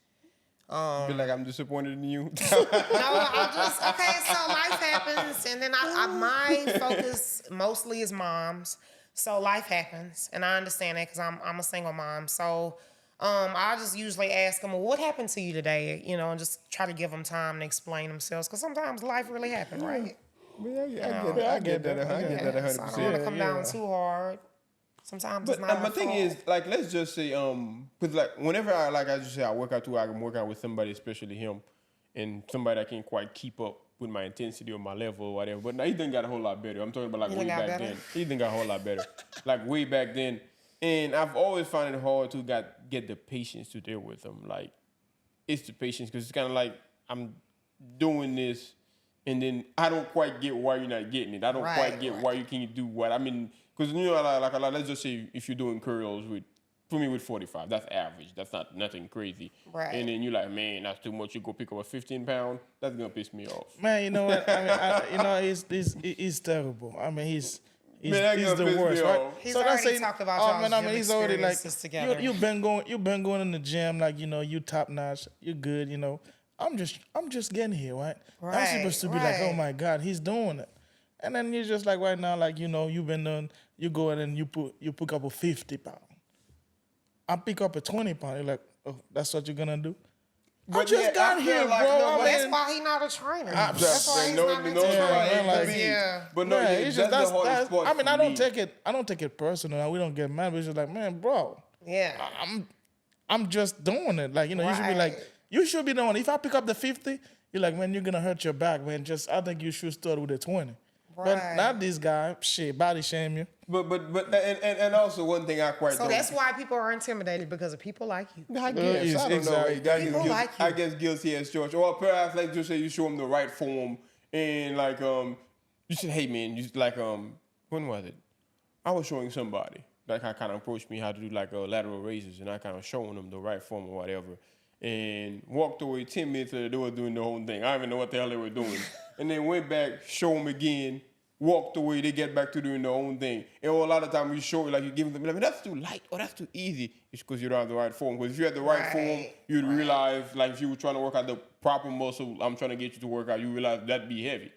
Feel like I'm disappointed in you? No, okay, so life happens, and then my focus mostly is moms. So life happens, and I understand that because I'm a single mom. So I just usually ask them, well, what happened to you today? You know, and just try to give them time to explain themselves. Because sometimes life really happened, right? Yeah, I get that. I get that So I 100%. don't want to come down too hard. Sometimes it's But not my our thing fault. is, like, let's just say, cause like whenever I just say I work out too, I can work out with somebody, especially him, and somebody that can't quite keep up with my intensity or my level or whatever. But now he done got a whole lot better. I'm talking about like He way done got back better? then. He done got a whole lot better, like way back then. And I've always found it hard to get the patience to deal with him. Like, it's the patience, because it's kind of like I'm doing this, and then I don't quite get why you're not getting it. I don't quite get why you can't do what. I mean, because let's just say if you're doing curls with 45, that's average. That's not nothing crazy. Right. And then you're like, man, that's too much. You go pick up a 15-pound. That's gonna piss me off. Man, you know what? I mean, he's terrible. I mean, he's Man, that the gonna piss me worst, right? off. He's So that's already it. talked about Oh y'all's man, I mean, gym he's already like experiences together. you've been going in the gym, like, you know, you top notch, you're good, you know. I'm just getting here, right? That's supposed to be like, oh right. my God, he's doing it. And then you're just like right now, like, you know, you go in and you pick up a 50 pound. I pick up a 20 pound. You're like, oh, that's what you're gonna do? I But just yeah, got I here, feel like- bro. no, I but That's mean, why he's not a trainer. That's That's why he's no, not no, into right, training. like- could be. Yeah. But no, yeah, it's that's just the hardest part. I mean, for I don't me. take it personal. We don't get mad. But it's just like, man, bro, Yeah. I'm just doing it. Like, you know, you should be like, Right. you should be doing it. If I pick up the 50, you're like, man, you're gonna hurt your back, man. I think you should start with the 20. But Right. not this guy. Shit, body shame you. But and also one thing I quite So don't. that's why people are intimidated, because of people like you. I guess. Yes, I don't exactly. know. I guess, People like you. I guess guilty as charged. Or perhaps like just say you show them the right form, and like you said, hey man, you like when was it? I was showing somebody like I kind of approached me how to do like lateral raises, and I kind of showing them the right form or whatever, and walked away 10 minutes later. They were doing the whole thing. I don't even know what the hell they were doing, and then went back, show them again. Walked away, they get back to doing their own thing. And a lot of times you show it like you give them, like, that's too light or that's too easy. It's because you don't have the right form. Because if you had the right form, you'd realize, like if you were trying to work out the proper muscle I'm trying to get you to work out, you realize that'd be heavy.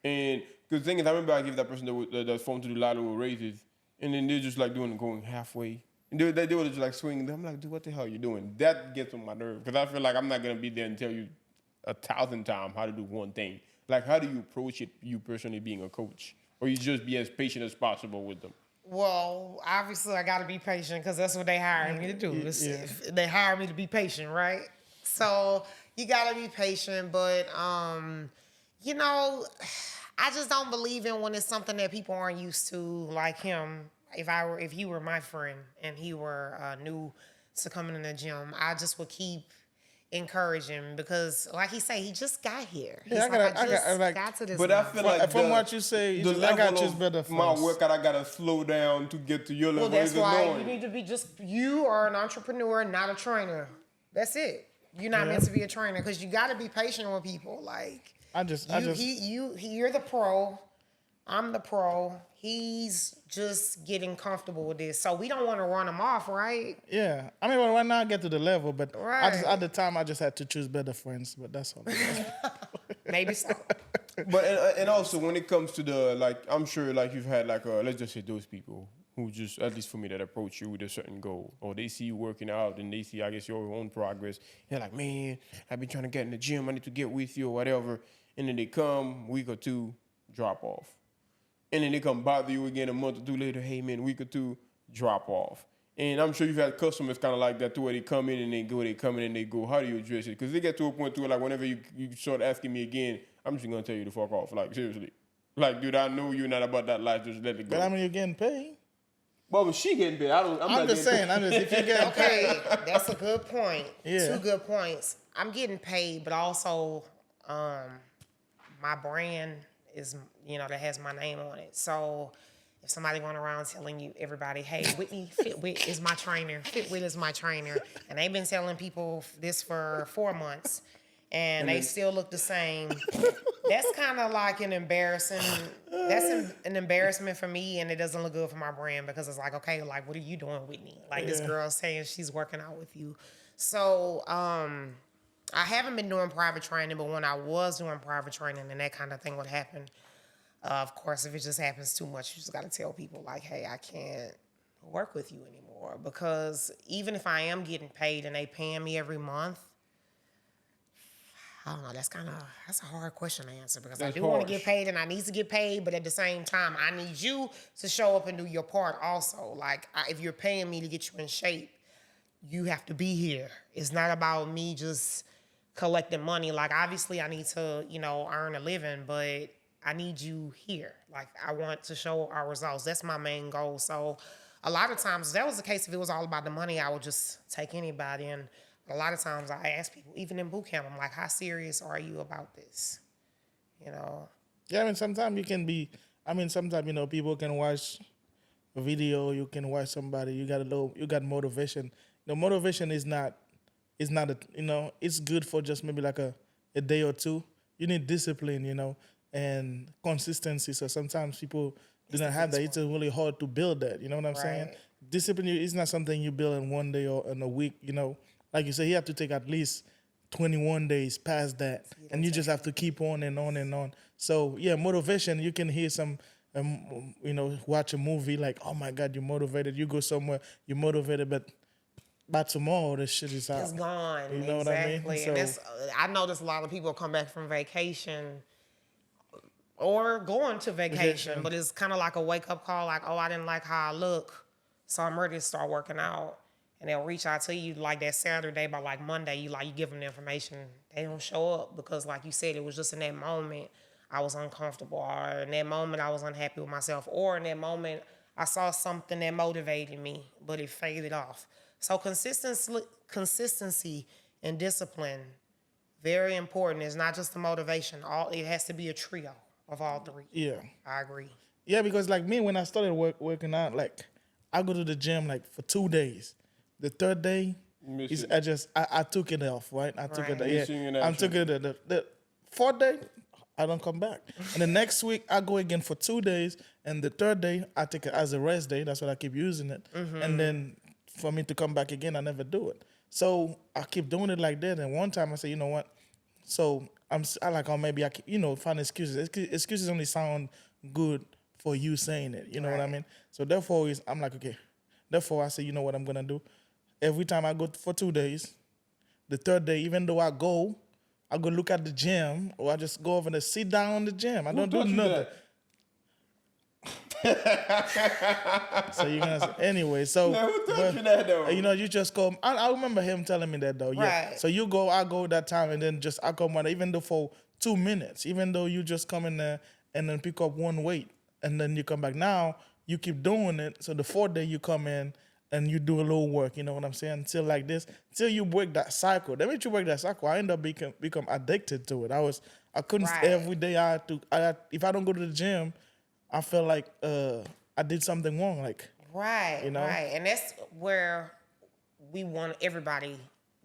And because the thing is, I remember I gave that person the form to do lateral raises, and then they're just like going halfway. And they were just like swinging. I'm like, dude, what the hell are you doing? That gets on my nerve because I feel like I'm not going to be there and tell you 1,000 times how to do one thing. Like, how do you approach it, you personally being a coach? Or you just be as patient as possible with them? Well, obviously, I got to be patient because that's what they hired me to do. They hired me to be patient, right? So you got to be patient. But, you know, I just don't believe in when it's something that people aren't used to, like him. If he were my friend and he were new to coming in the gym, I just would keep encouraging because, like he say, he just got here. He's Yeah, I got to this. But I level. feel like From what you say, the I got level just better of my friends. workout, I gotta slow down to get to your level. Well, that's is why annoying. you need to be you are an entrepreneur, not a trainer. That's it. You're not meant to be a trainer because you got to be patient with people. Like you're the pro. I'm the pro. He's just getting comfortable with this, so we don't want to run him off, right? Yeah, I mean, well, right now I get to the level, but at the time I just had to choose better friends. But that's all. Maybe so. But and also when it comes to the like, I'm sure like you've had like let's just say those people who just, at least for me, that approach you with a certain goal, or they see you working out and they see, I guess, your own progress. They're like, man, I've been trying to get in the gym. I need to get with you or whatever. And then they come week or two, drop off. And then they come bother you again a month or two later. Hey, man, week or two, drop off. And I'm sure you've had customers kind of like that too, where they come in and they go, they come in and they go. How do you address it? Because they get to a point too, like whenever you start asking me again, I'm just going to tell you to fuck off. Like, seriously. Like, dude, I know you're not about that life. Just let it go. But I mean, you're getting paid. Well, but she getting paid. I'm just saying. If you're getting paid. Okay, that's a good point. Yeah. 2 good points. I'm getting paid, but also my brand is, that has my name on it. So if somebody going around telling everybody, hey, Whitney FITWHIT is my trainer. FITWHIT is my trainer. And they've been telling people this for 4 months. And they still look the same. That's kind of like an embarrassing. That's an embarrassment for me, and it doesn't look good for my brand because it's like, okay, like what are you doing, Whitney? Like this girl saying she's working out with you. So I haven't been doing private training, but when I was doing private training and that kind of thing would happen, of course, if it just happens too much, you just got to tell people like, hey, I can't work with you anymore, because even if I am getting paid and they paying me every month, I don't know. That's a hard question to answer, because I That's do want to harsh. get paid and I need to get paid, but at the same time, I need you to show up and do your part also. Like, if you're paying me to get you in shape, you have to be here. It's not about me just collecting money. Like, obviously, I need to, earn a living, but I need you here. Like, I want to show our results. That's my main goal. So, a lot of times, if that was the case, if it was all about the money, I would just take anybody. And a lot of times, I ask people, even in boot camp, I'm like, how serious are you about this? Yeah, I mean, sometimes you can be. I mean, sometimes people can watch a video. You can watch somebody. You got motivation. The motivation is not. It's not It's good for just maybe like a day or two. You need discipline, and consistency. So sometimes people do not have that. It's really hard to build that. You know what I'm saying? Right. Discipline is not something you build in one day or in a week. Like you say, you have to take at least 21 days past that, and you just have to keep on and on and on. So yeah, motivation. You can hear some, watch a movie like, oh my God, you're motivated. You go somewhere, you're motivated, but by tomorrow, this shit is out. It's gone. You know exactly. what I mean? And that's, I notice a lot of people come back from vacation or going to vacation, but it's kind of like a wake-up call, like, oh, I didn't like how I look, so I'm ready to start working out. And they'll reach out to you like that Saturday, by like Monday, you give them the information. They don't show up because, like you said, it was just in that moment I was uncomfortable, or in that moment I was unhappy with myself, or in that moment I saw something that motivated me, but it faded off. So consistency and discipline, very important. It's not just the motivation. It has to be a trio of all three. Yeah. I agree. Yeah, because like me, when I started working out, like I go to the gym like for 2 days. The third day, I took it off, right? I took it. Yeah, I took it. The fourth day, I don't come back. And the next week, I go again for 2 days, and the third day, I take it as a rest day. That's what I keep using it. And then for me to come back again, I never do it. So I keep doing it like that. And one time I say, you know what? So I like, oh, maybe I keep, find excuses. Excuses only sound good for you saying it. You know what I mean? So therefore, I'm like, okay. Therefore, I say, you know what I'm gonna do? Every time I go for 2 days, the third day, even though I go look at the gym, or I just go over and sit down on the gym. I don't do nothing. So you're gonna say, anyway. So who taught you that though? you just go. I remember him telling me that though. Yeah. Right. So I go that time, and then I come on, even though for 2 minutes, even though you just come in there and then pick up one weight, and then you come back. Now you keep doing it. So the fourth day you come in and you do a little work, you know what I'm saying? Until like this, till you break that cycle. That means you break that cycle. I end up become addicted to it. I couldn't every day. If I don't go to the gym, I feel like I did something wrong. Like Right, right, and that's where we want everybody,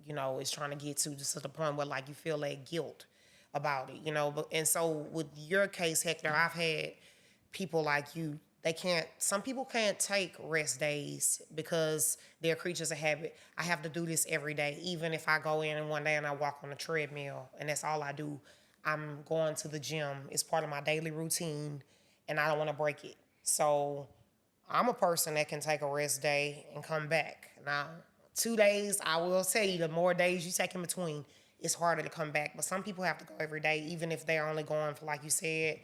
is trying to get to, just to the point where like you feel that guilt about it, But and so with your case, Hector, I've had people like you. Some people can't take rest days because they're creatures of habit. I have to do this every day. Even if I go in one day and I walk on a treadmill and that's all I do, I'm going to the gym. It's part of my daily routine and I don't want to break it. So I'm a person that can take a rest day and come back. Now, 2 days, I will tell you, the more days you take in between, it's harder to come back. But some people have to go every day, even if they're only going for, like you said,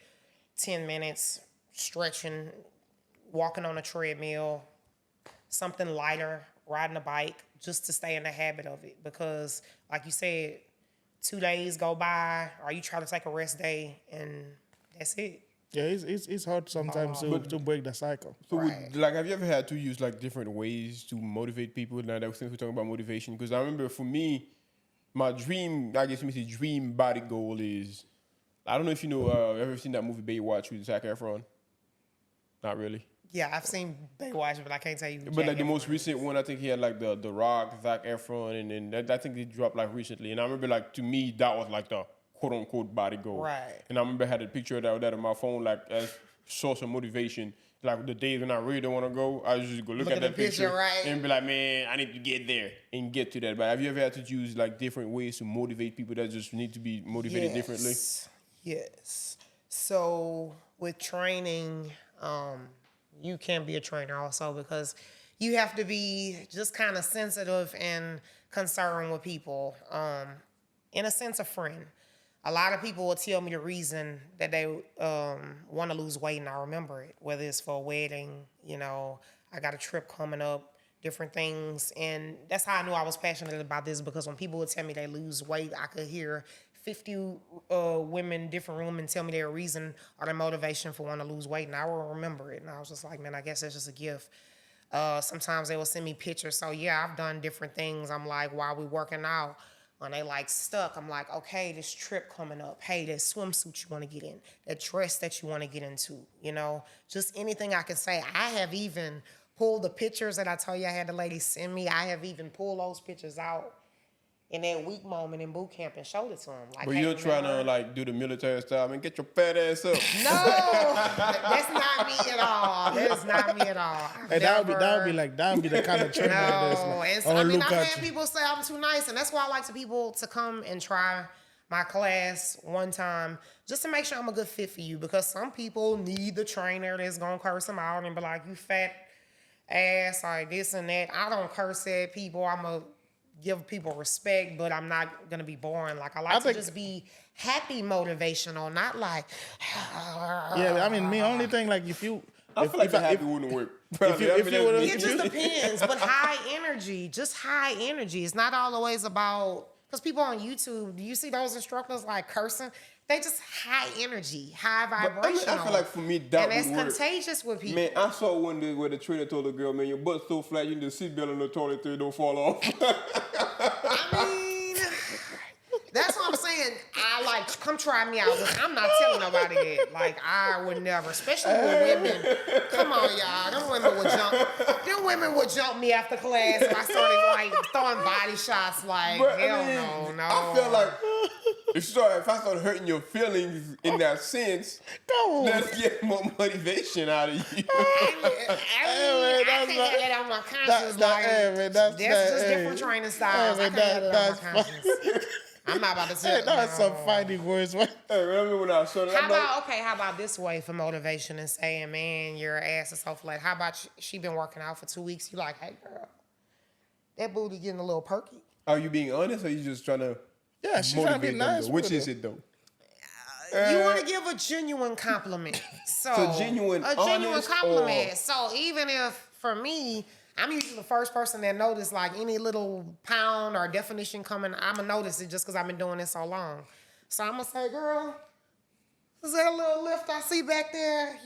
10 minutes, stretching, walking on a treadmill, something lighter, riding a bike, just to stay in the habit of it. Because, like you said, 2 days go by, or you try to take a rest day, and that's it. Yeah, it's hard sometimes to break the cycle. So, have you ever had to use like different ways to motivate people? Now that since we're talking about motivation, because I remember for me, my dream, I guess you may say dream body goal is, I don't know if you know, ever seen that movie Baywatch with Zac Efron? Not really. Yeah, I've seen Baywatch, but I can't tell you. But like the most recent one, I think he had like the Rock, Zac Efron, and then I think they dropped like recently. And I remember like to me that was like the quote unquote body goal. Right. And I remember I had a picture of that on my phone like as source of motivation. Like the days when I really don't want to go, I just go look at that picture right? and be like, man, I need to get there and get to that. But have you ever had to use like different ways to motivate people that just need to be motivated differently? Yes. So with training, you can be a trainer also, because you have to be just kind of sensitive and concerned with people. In a sense, a friend. A lot of people will tell me the reason that they want to lose weight, and I remember it. Whether it's for a wedding, I got a trip coming up, different things, and that's how I knew I was passionate about this, because when people would tell me they lose weight, I could hear 50 women, different women, tell me their reason or their motivation for wanting to lose weight, and I will remember it. And I was just like, man, I guess that's just a gift. Sometimes they will send me pictures. So yeah, I've done different things. I'm like, while we working out, when they like stuck, I'm like, okay, this trip coming up. Hey, that swimsuit you want to get in, that dress that you want to get into, just anything I can say. I have even pulled the pictures that I told you I had the lady send me. I have even pulled those pictures out in that weak moment in boot camp and showed it to them. Like, But hey, you're trying to like do the military style and get your fat ass up. No, that's not me at all. That is not me at all. Hey, that would be the kind of trend that is. No, Like, I mean, look I've at had you. people say I'm too nice, and that's why I like to people to come and try my class one time, just to make sure I'm a good fit for you, because some people need the trainer that's gonna curse them out and be like, you fat ass, or this and that. I don't curse at people. I'm a give people respect, but I'm not gonna be boring. Like, I like to just be happy motivational, not like Yeah, I mean, me only thing, like, if you, I feel like the happy wouldn't work. if you would've- it just depends. But high energy, just high energy. It's not always about, because people on YouTube, do you see those instructors like cursing? They just high energy, high vibrational. I feel like for me that and would it's work. contagious with people. Man, I saw one day where the trainer told the girl, man, your butt's so flat, you need a seatbelt on the toilet so it don't fall off. I mean, that's what I'm saying. I like, come try me out. I'm not telling nobody that. Like, I would never, especially with women. Come on, y'all. Them women would jump me after class, and I started like throwing body shots. Like, But, hell I mean, no. I feel like if I start hurting your feelings in that sense, let's get more motivation out of you. I can't have that on my conscience. That's just different training styles. I can't have that on my conscience. I'm not about to say That's some fighting words. Hey, remember when I saw that? How about this way for motivation and saying, man, your ass is so flat. How about she been working out for 2 weeks? You like, hey, girl, that booty getting a little perky. Are you being honest, or are you just trying to Yeah, she's trying to be motivate them, nice. though? Which with is it. it, though? You want to give a genuine compliment. So genuine, a genuine honest, compliment. or- So even if, for me, I'm usually the first person that notice, like, any little pound or definition coming, I'm going to notice it just because I've been doing it so long. So I'm going to say, girl, is that a little lift I see back there?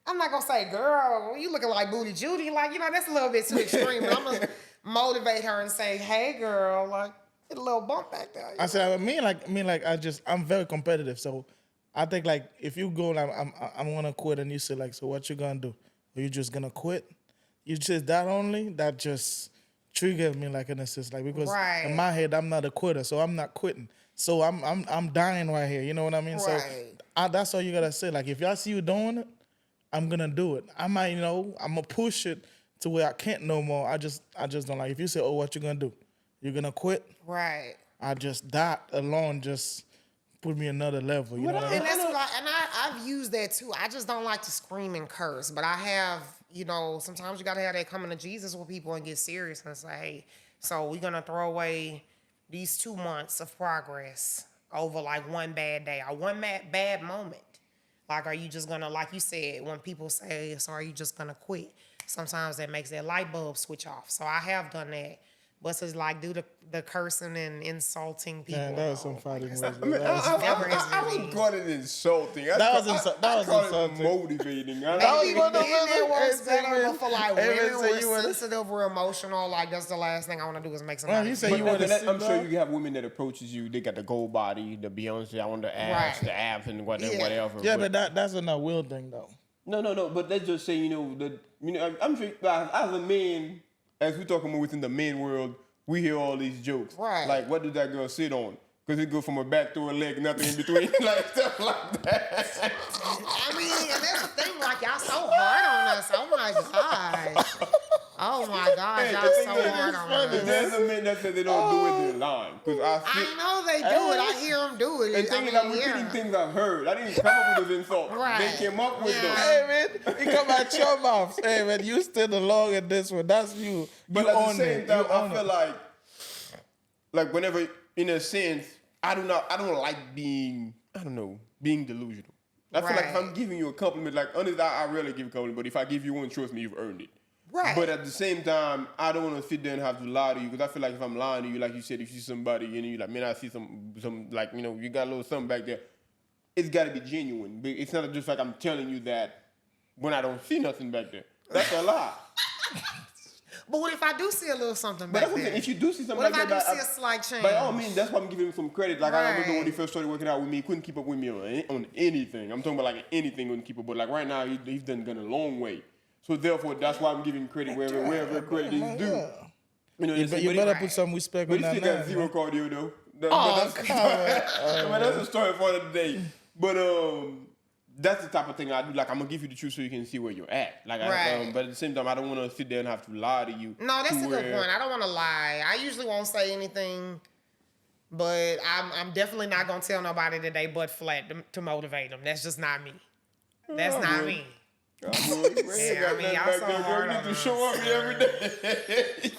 I'm not going to say, girl, you looking like Booty Judy. Like, that's a little bit too extreme. But I'm going to motivate her and say, hey, girl, like, get a little bump back there. I said, I'm very competitive. So I think, like, if you go, like, I'm gonna quit, and you say, like, so what you gonna do? Are you just gonna quit? You just that only? That just triggered me, like, in a sense, like, because in my head I'm not a quitter, so I'm not quitting. So I'm dying right here. You know what I mean? Right. So that's all you gotta say. Like, if y'all see you doing it, I'm gonna do it. I might, I'm gonna push it to where I can't no more. I just don't like. If you say, oh, what you gonna do? You're gonna quit? Right. That alone just put me another level. You know what I mean? And that's what I've used that too. I just don't like to scream and curse, but I have, sometimes you gotta have that coming to Jesus with people and get serious and say, hey, so we're gonna throw away these 2 months of progress over like one bad day or one bad moment. Like, are you just gonna, like you said, when people say, so are you just gonna quit? Sometimes that makes that light bulb switch off. So I have done that. But it's like, do the cursing and insulting people. Yeah, that was some fighting words. I wouldn't call it insulting. That was insulting. Motivating. It works better for like women say who you are wanna- sensitive or emotional. Like, that's the last thing I want to do is make Well, somebody. you say you want to. I'm sure you have women that approaches you. They got the gold body, the Beyonce, I want the ass, Right. the abs, and whatever. Yeah. whatever. Yeah, but that's a not will thing though. No. But let's just say, I'm sure as a man, as we're talking about within the men world, we hear all these jokes. Right. Like, what did that girl sit on? Because it go from her back to her leg, nothing in between, like stuff like that. I mean, and that's the thing. Like, y'all so hard on us. Oh my gosh. Oh Oh my gosh, y'all so hard on us. There's a men that say they don't do it, they're lying. I know they do it. I hear them do it. And thing is, I'm repeating things I've heard. I didn't come up with those insults. Right. They came up with them. Hey man, it come out your mouth. Hey man, you still along in this one. That's you. But You at the own same it. time, You I own feel it. like whenever, in a sense, I don't like being delusional. I feel like if I'm giving you a compliment, like honestly, I rarely give a compliment, but if I give you one, trust me, you've earned it. Right. But at the same time, I don't want to sit there and have to lie to you, because I feel like if I'm lying to you, like you said, if you see somebody and you're like, man, I see some like, you know, you got a little something back there, it's got to be genuine. But it's not just like I'm telling you that when I don't see nothing back there. That's a lie. But what if I do see a little something But back that's what I'm there? saying. If you do see something What like if I that, do see a slight change? by all means, that's why I'm giving him some credit. Like I remember when he Right. first started working out with me, he couldn't keep up with me on anything. I'm talking about like anything couldn't keep up. But like right now, he's done gone a long way. So therefore, that's why I'm giving credit wherever credit is due. You know, You better put some respect but on he that still got man. zero cardio though. Oh, But come on. I mean, that's the story for the day. But that's the type of thing I do. Like I'm gonna give you the truth so you can see where you're at. Like, Right. but at the same time, I don't want to sit there and have to lie to you. No, that's to a good where- point. I don't want to lie. I usually won't say anything, but I'm definitely not gonna tell nobody that they butt flat to motivate them. That's just not me. That's not would. me. Yeah, I mean, y'all so hard you on get to us. show up every day.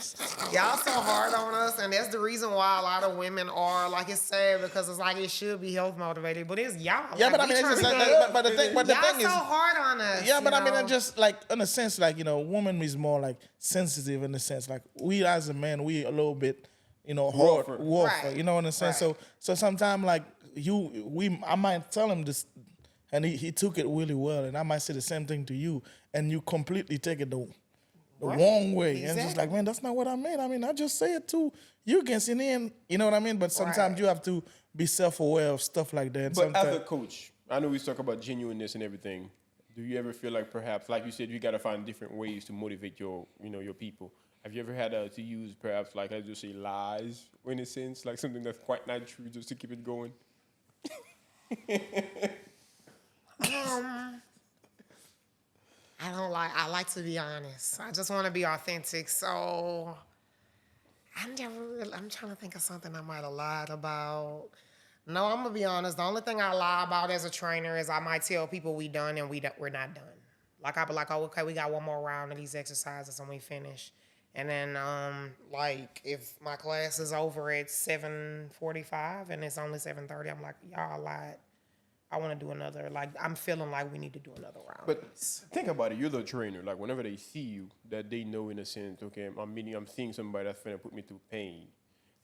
Y'all so hard on us, and that's the reason why a lot of women are like, it's sad because it's like it should be health motivated, but it's y'all. Yeah, like, but I we mean, it's trying just to like, get- but the y'all thing so is, hard on us. yeah, but you I mean, know? it's just like in a sense, like, you know, woman is more like sensitive in a sense. Like we as a man, we a little bit, you know, hard, Rougher. rougher. Right. You know what I'm saying? Right. So sometimes like I might tell him this, and he took it really well, and I might say the same thing to you, and you completely take it the wrong way, and it's just like, man, that's not what I meant. I mean, I just say it to you against in the end, you know what I mean? But sometimes Right. you have to be self-aware of stuff like that. But sometimes, as a coach, I know we talk about genuineness and everything. Do you ever feel like perhaps, like you said, you got to find different ways to motivate your people? Have you ever had to use perhaps, like, let's just say lies, in a sense, like something that's quite not true, just to keep it going? I like to be honest. I just want to be authentic. So I'm trying to think of something I might have lied about. No, I'm gonna be honest. The only thing I lie about as a trainer is I might tell people we done and we're not done. Like I'll be like, oh, okay, we got one more round of these exercises and we finish. And then like if my class is over at 7:45 and it's only 7:30, I'm like, y'all lied. I want to do another. Like I'm feeling like we need to do another round. But think about it. You're the trainer. Like whenever they see you, that they know in a sense, okay, I'm seeing somebody that's gonna put me through pain.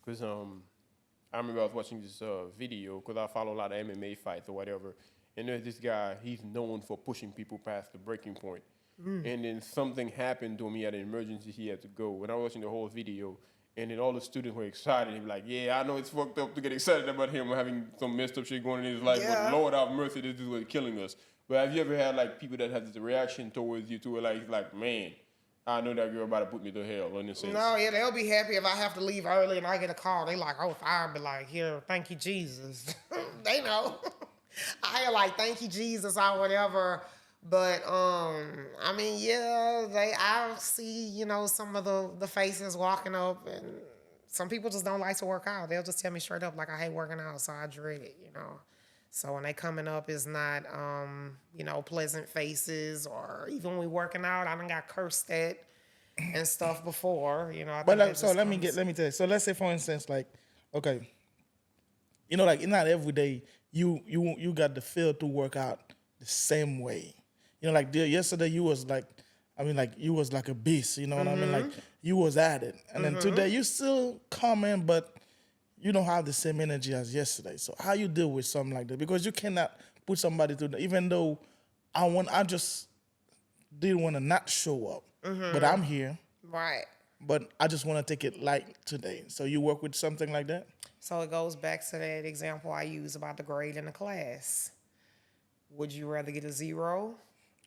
Because I remember I was watching this video because I follow a lot of MMA fights or whatever, and there's this guy. He's known for pushing people past the breaking point. And then something happened to him. He had an emergency. He had to go. And I was watching the whole video. And then all the students were excited. He was like, yeah, I know it's fucked up to get excited about him having some messed up shit going in his life, Yeah. but Lord have mercy, this is what's killing us. But have you ever had like people that have this reaction towards you to it, like, man, I know that girl about to put me to hell in a sense. No, yeah, they'll be happy if I have to leave early and I get a call. They like, oh, I'll be like, here, thank you, Jesus. They know. I like, thank you, Jesus, or whatever. But I mean, yeah, I see, you know, some of the faces walking up, and some people just don't like to work out. They'll just tell me straight up, like, I hate working out, so I dread it, you know. So when they coming up, it's not, you know, pleasant faces, or even when we working out, I done got cursed at and stuff before, you know. I But think like, that so just let me comes- tell you. So let's say, for instance, like, okay, you know, like not every day you got the feel to work out the same way. You know, like yesterday you was like, I mean, like you was like a beast. You know what I mean? Like you was at it, and then today you still coming, but you don't have the same energy as yesterday. So how you deal with something like that? Because you cannot put somebody through. Even though I just didn't want to not show up, but I'm here. Right. But I just want to take it light today. So you work with something like that? So it goes back to that example I use about the grade in the class. Would you rather get a 0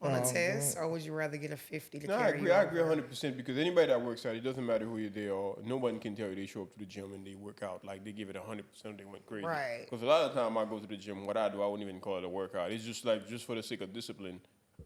on a test, or would you rather get a 50 to No, carry you I agree over? 100% because anybody that works out, it doesn't matter who they are. No one can tell you they show up to the gym and they work out. Like, they give it 100%, they went crazy. Right. Because a lot of the time I go to the gym, what I do, I wouldn't even call it a workout. It's just like, just for the sake of discipline,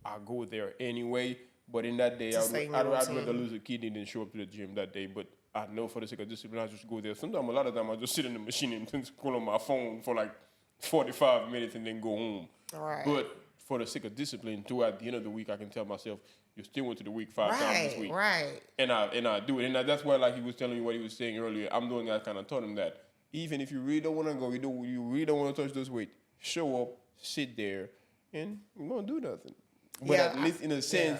I go there anyway. But in that day, To stay in your I'd rather routine. lose a kidney than show up to the gym that day. But I know for the sake of discipline, I just go there. Sometimes, a lot of time, I just sit in the machine and scroll on my phone for like 45 minutes and then go home. All right. But for the sake of discipline, throughout the end of the week, I can tell myself, you still went to the week 5 times this week. Right. And I do it. And that's why, like he was telling you what he was saying earlier, I'm doing that. Kind of told him that even if you really don't want to go, you really don't want to touch those weight, show up, sit there, and you won't do nothing. But Yeah, at least in a sense,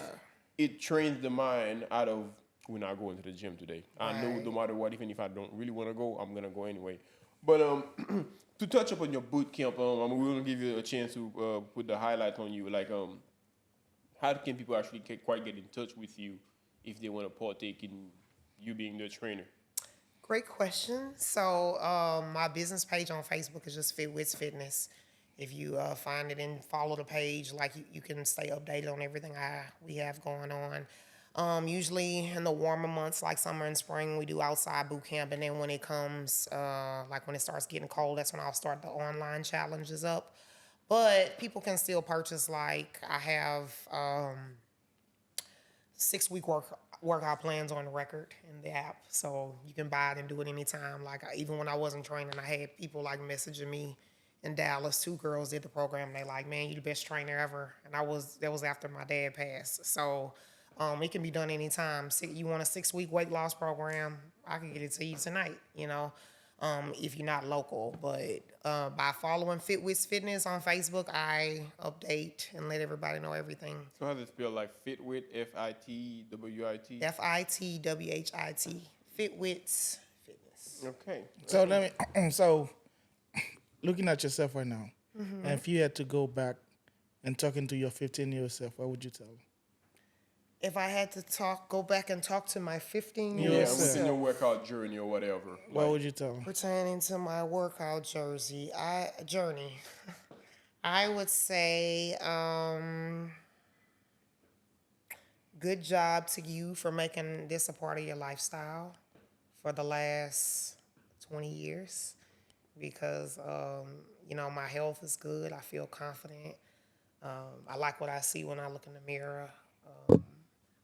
it trains the mind out of, we're not going to the gym today. I know no matter what, even if I don't really want to go, I'm gonna go anyway. But to touch up on your boot camp, we're gonna give you a chance to put the highlights on you. Like, how can people actually quite get in touch with you if they want to partake in you being their trainer? Great question. So my business page on Facebook is just FITWHIT Fitness. If you find it and follow the page, like you can stay updated on everything we have going on. Usually in the warmer months, like summer and spring, we do outside boot camp. And then when it comes, like when it starts getting cold, that's when I'll start the online challenges up. But people can still purchase, like I have 6-week workout plans on the record in the app. So you can buy it and do it anytime. Like even when I wasn't training, I had people like messaging me in Dallas. 2 girls did the program. They like, man, you the best trainer ever. And that was after my dad passed. So it can be done anytime. You want a 6-week weight loss program, I can get it to you tonight, if you're not local. But by following FITWHIT Fitness on Facebook, I update and let everybody know everything. So how does it spell, like FITWHIT, FITWHIT? FITWHIT, FITWHIT Fitness. Okay. So let me. So, looking at yourself right now, and if you had to go back and talking to your 15-year-old self, what would you tell them? If I had to go back and talk to my 15-year-old Yeah, self, within your workout journey or whatever. What would you tell them? pertaining to my workout journey, I would say, good job to you for making this a part of your lifestyle for the last 20 years, because my health is good. I feel confident. I like what I see when I look in the mirror.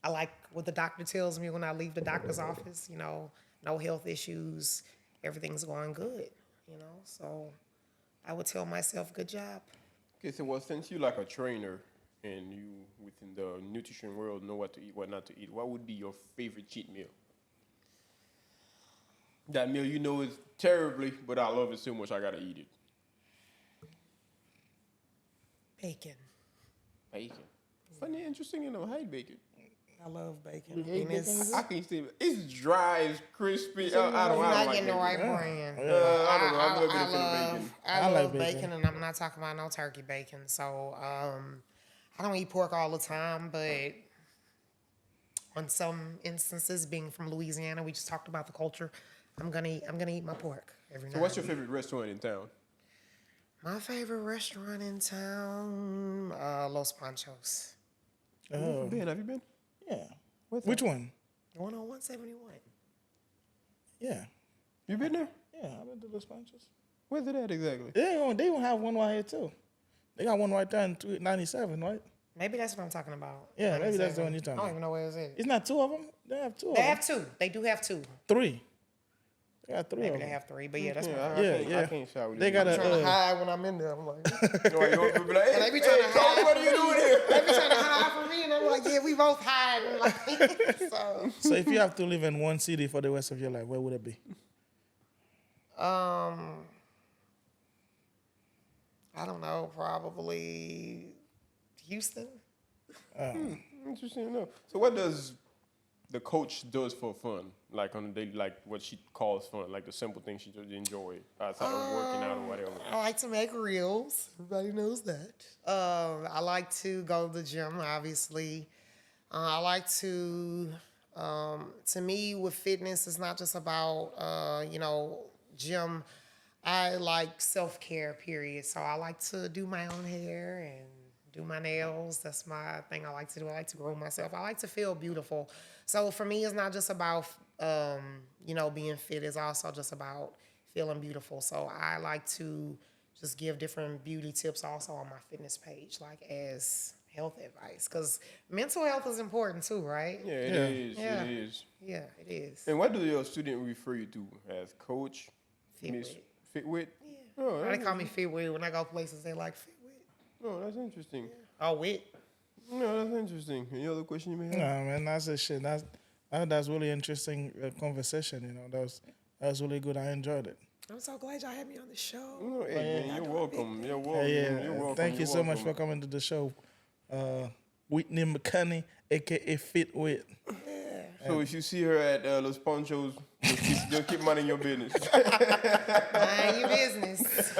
I like what the doctor tells me when I leave the doctor's office, no health issues, everything's going good, So I would tell myself, good job. Okay, so since you're like a trainer and you within the nutrition world know what to eat, what not to eat, what would be your favorite cheat meal? That meal you know is terribly, but I love it so much I gotta eat it. Bacon. Bacon. Funny, interesting, I hate bacon. I love bacon. hate And bacon? I can't say it. It's dry, it's crispy. You're I don't not like getting the bacon. right brand. I don't know. I'm looking I at bacon. I like love bacon. bacon, and I'm not talking about no turkey bacon. So I don't eat pork all the time, but on some instances, being from Louisiana, we just talked about the culture. I'm gonna eat my pork every night. So what's your favorite restaurant in town? My favorite restaurant in town, Los Panchos. Have you been? Yeah. Which one? The one on 171. Yeah. You been there? Yeah, I've been to Los Panchos. Where's it at exactly? They don't have one right here too. They got one right there in 97, right? Maybe that's what I'm talking about. Yeah, maybe that's the one you're talking I don't about. even know where it's at. It's not 2 of them. They have 2 of They them. have 2. They do have 2. 3. They got 3 Maybe of they them. have 3, but yeah, that's my Yeah. I can't shower with They you. got I'm trying to a. hide when I'm in there. I'm like, No, you don't be like, and they be trying to Tony, hide. what are you doing here? They be trying to hide from me, and I'm like, yeah, we both hide. Like, so, So if you have to live in one city for the rest of your life, where would it be? I don't know, probably Houston. Interesting enough. So what does the coach does for fun, like on a daily, like what she calls fun, like the simple things she does enjoy outside of working out or whatever? I like to make reels. Everybody knows that. I like to go to the gym, obviously. I like to me, with fitness, it's not just about, gym. I like self-care, period. So I like to do my own hair and do my nails. That's my thing I like to do. I like to groom myself. I like to feel beautiful. So for me, it's not just about, being fit. It's also just about feeling beautiful. So I like to just give different beauty tips also on my fitness page, like as health advice, because mental health is important too, right? Yeah, it Yeah. is. Yeah. It is. Yeah, it is. And what do your student refer you to as coach? Miss FITWHIT. FITWHIT? Yeah. Oh, They call me FITWHIT. When I go places, they like FITWHIT. Oh, that's interesting. Oh, wit. No, that's interesting. Any other question you may have? No, man, that's a shit. That's really interesting conversation. You know, that was really good. I enjoyed it. I'm so glad y'all had me on the show. No, hey, man, you're welcome. You're welcome. Yeah, You're welcome. thank you You're so much for welcome. coming to the show. Whitney McKinnie, aka FITWHIT. So if you see her at Los Ponchos, just keep minding your business. Mind your business.